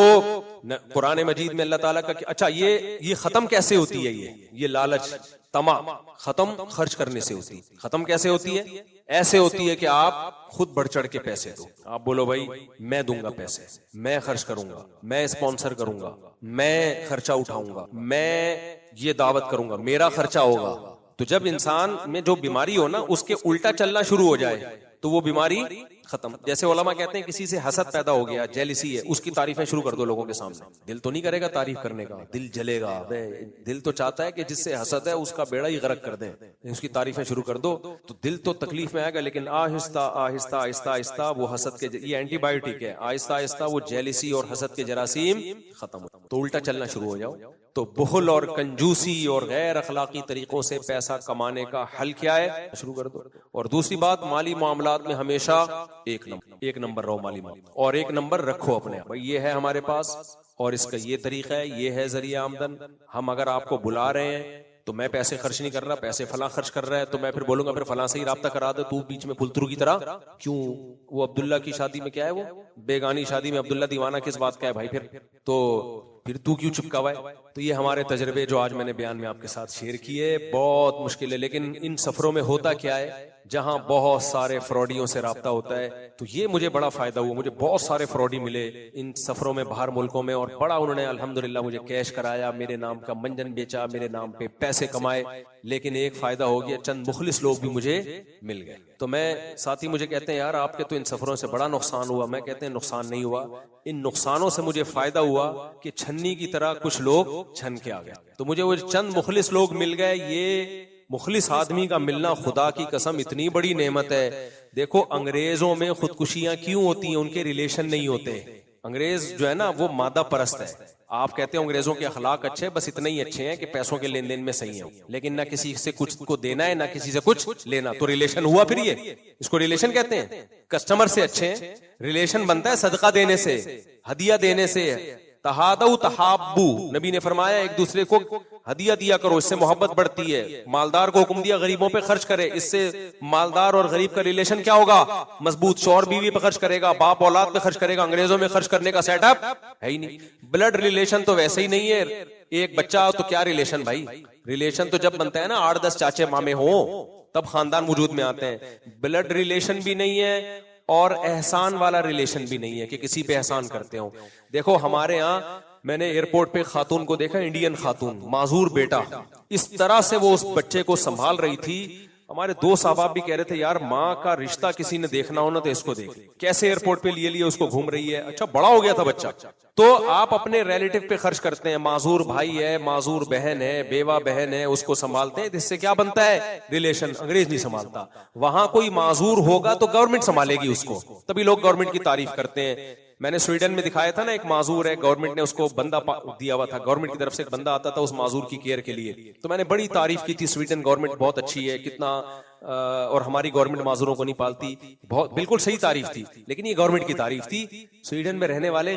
कुरान मजीद में अल्लाह ताला का, अच्छा ये खत्म कैसे होती है? ये लालच तमा खत्म खर्च करने से होती है। खत्म कैसे होती है? ऐसे होती है कि आप खुद बढ़ चढ़ के पैसे दो। आप बोलो भाई मैं दूंगा पैसे, मैं खर्च करूंगा, मैं स्पॉन्सर करूंगा, मैं खर्चा उठाऊंगा, मैं ये दावत करूंगा, मेरा खर्चा होगा। तो जब इंसान में जो बीमारी हो ना उसके उल्टा चलना शुरू हो जाए तो वो बीमारी खत्म। जैसे उलमा कहते हैं किसी से हसद पैदा हो गया, जेलिसी है, उसकी तारीफें शुरू कर दो लोगों के सामने। दिल तो नहीं करेगा तारीफ करने का, दिल जलेगा। दिल तो चाहता है कि जिससे हसद है उसका बेड़ा ही गरक कर दें, उसकी तारीफें शुरू कर दो तो दिल तो तकलीफ में आएगा। लेकिन आहिस्ता आहिस्ता आहिस्ता आहिस्ता वो हसद के, ये एंटीबायोटिक है, आहिस्ता आहिस्ता वो जेलिसी और हसद के जरासीम खत्म हो, तो उल्टा चलना शुरू हो जाओ। तो बुखल और कंजूसी और गैर अखलाकी तरीकों से पैसा कमाने का हल क्या है? शुरू कर दो। और दूसरी बात, माली मामलात में हमेशा एक नंबर रहो माली मामला, और एक नंबर रखो अपने भाई, ये है हमारे पास और इसका ये तरीका है, ये है जरिया आमदन। हम अगर आपको बुला रहे हैं तो मैं पैसे खर्च नहीं कर रहा, पैसे फलां खर्च कर रहा है, तो मैं फिर बोलूंगा फिर फलां से ही राब्ता करा दे, तू बीच में फुलतरू की तरह क्यों? वो अब्दुल्ला की शादी में क्या है, वो बेगानी शादी में अब्दुल्ला दीवाना किस बात का है भाई? फिर तू क्यों चिपका हुआ है? तो ये हमारे तजर्बे जो आज मैंने बयान में आपके साथ शेयर किए, बहुत मुश्किल है। लेकिन इन सफरों में होता क्या है, जहां बहुत सारे फ्रॉडियों से राब्ता होता है, तो ये मुझे बड़ा फायदा हुआ। मुझे बहुत सारे फ्रॉडी मिले इन सफरों में बाहर मुल्कों में, और बड़ा उन्होंने अल्हम्दुलिल्लाह मुझे कैश कराया, मेरे नाम का मंजन बेचा, मेरे नाम पे पैसे कमाए। लेकिन एक फायदा हो गया, चंद मुखलिस लोग भी मुझे मिल गए। तो मैं, साथी मुझे कहते हैं यार आपके तो इन सफरों से बड़ा नुकसान हुआ। मैं कहते हैं नुकसान नहीं हुआ, इन नुकसानों से मुझे फायदा हुआ कि छन्नी की तरह कुछ लोग छन के आ गए। तो मुझे वो चंद मुखलिस लोग मिल गए। ये मुखलिस आदमी का मिलना खुदा की कसम इतनी बड़ी नेमत है। देखो अंग्रेजों में खुदकुशियां क्यों होती हैं? उनके रिलेशन नहीं होते। अंग्रेज जो है ना वो मादा परस्त है। आप कहते हो अंग्रेजों के अखलाक अच्छे, बस इतने ही अच्छे हैं कि पैसों के लेन देन में सही है, लेकिन ना किसी से कुछ को देना है ना किसी से कुछ लेना। तो रिलेशन हुआ फिर ये, इसको रिलेशन कहते हैं। कस्टमर से अच्छे हैं, रिलेशन बनता है सदका देने से, हदिया देने से, तहादऊ तहाब्बू, नबी ने फरमाया एक दूसरे को हदिया दिया करो, इससे मोहब्बत बढ़ती है। मालदार को हुक्म दिया गरीबों पे खर्च करे, इससे मालदार और गरीब का रिलेशन क्या होगा, मजबूत। शौहर बीवी पे खर्च करेगा, बाप औलाद पे खर्च करेगा, अंग्रेजों में खर्च करने का सेटअप है ही नहीं। ब्लड रिलेशन तो वैसे ही नहीं है, एक बच्चा तो क्या रिलेशन भाई, रिलेशन तो जब बनता है ना 8-10 चाचे मामे हो तब खानदान वजूद में आते हैं। ब्लड रिलेशन भी नहीं है और एहसान वाला रिलेशन भी नहीं है कि किसी पे एहसान करते हो। देखो हमारे यहाँ मैंने एयरपोर्ट पे खातून को देखा, इंडियन खातून, माजूर बेटा, इस तरह से वो उस बच्चे को संभाल रही थी। हमारे दो साहब भी कह रहे थे यार माँ का रिश्ता किसी ने देखना हो ना तो इसको देख, कैसे एयरपोर्ट पे लिए उसको घूम रही है। अच्छा बड़ा हो गया था बच्चा। तो आप अपने रिलेटिव पे खर्च करते हैं, माजूर भाई है, माजूर बहन है, बेवा बहन है, उसको संभालते हैं, इससे क्या बनता है, रिलेशन। अंग्रेज नहीं संभालता, वहां कोई माजूर होगा तो गवर्नमेंट संभालेगी उसको, तभी लोग गवर्नमेंट की तारीफ करते हैं। मैंने स्वीडन में दिखाया था ना, एक माजूर है, गवर्नमेंट ने उसको बंदा दिया हुआ था, गवर्नमेंट की तरफ से एक बंदा आता था उस माजूर की केयर के लिए। तो मैंने बड़ी तारीफ की थी, स्वीडन गवर्नमेंट बहुत अच्छी है, कितना और हमारी गवर्नमेंट माजूरों को नहीं पालती, बहुत बिल्कुल सही तारीफ थी। लेकिन ये गवर्नमेंट की तारीफ थी, स्वीडन में रहने वाले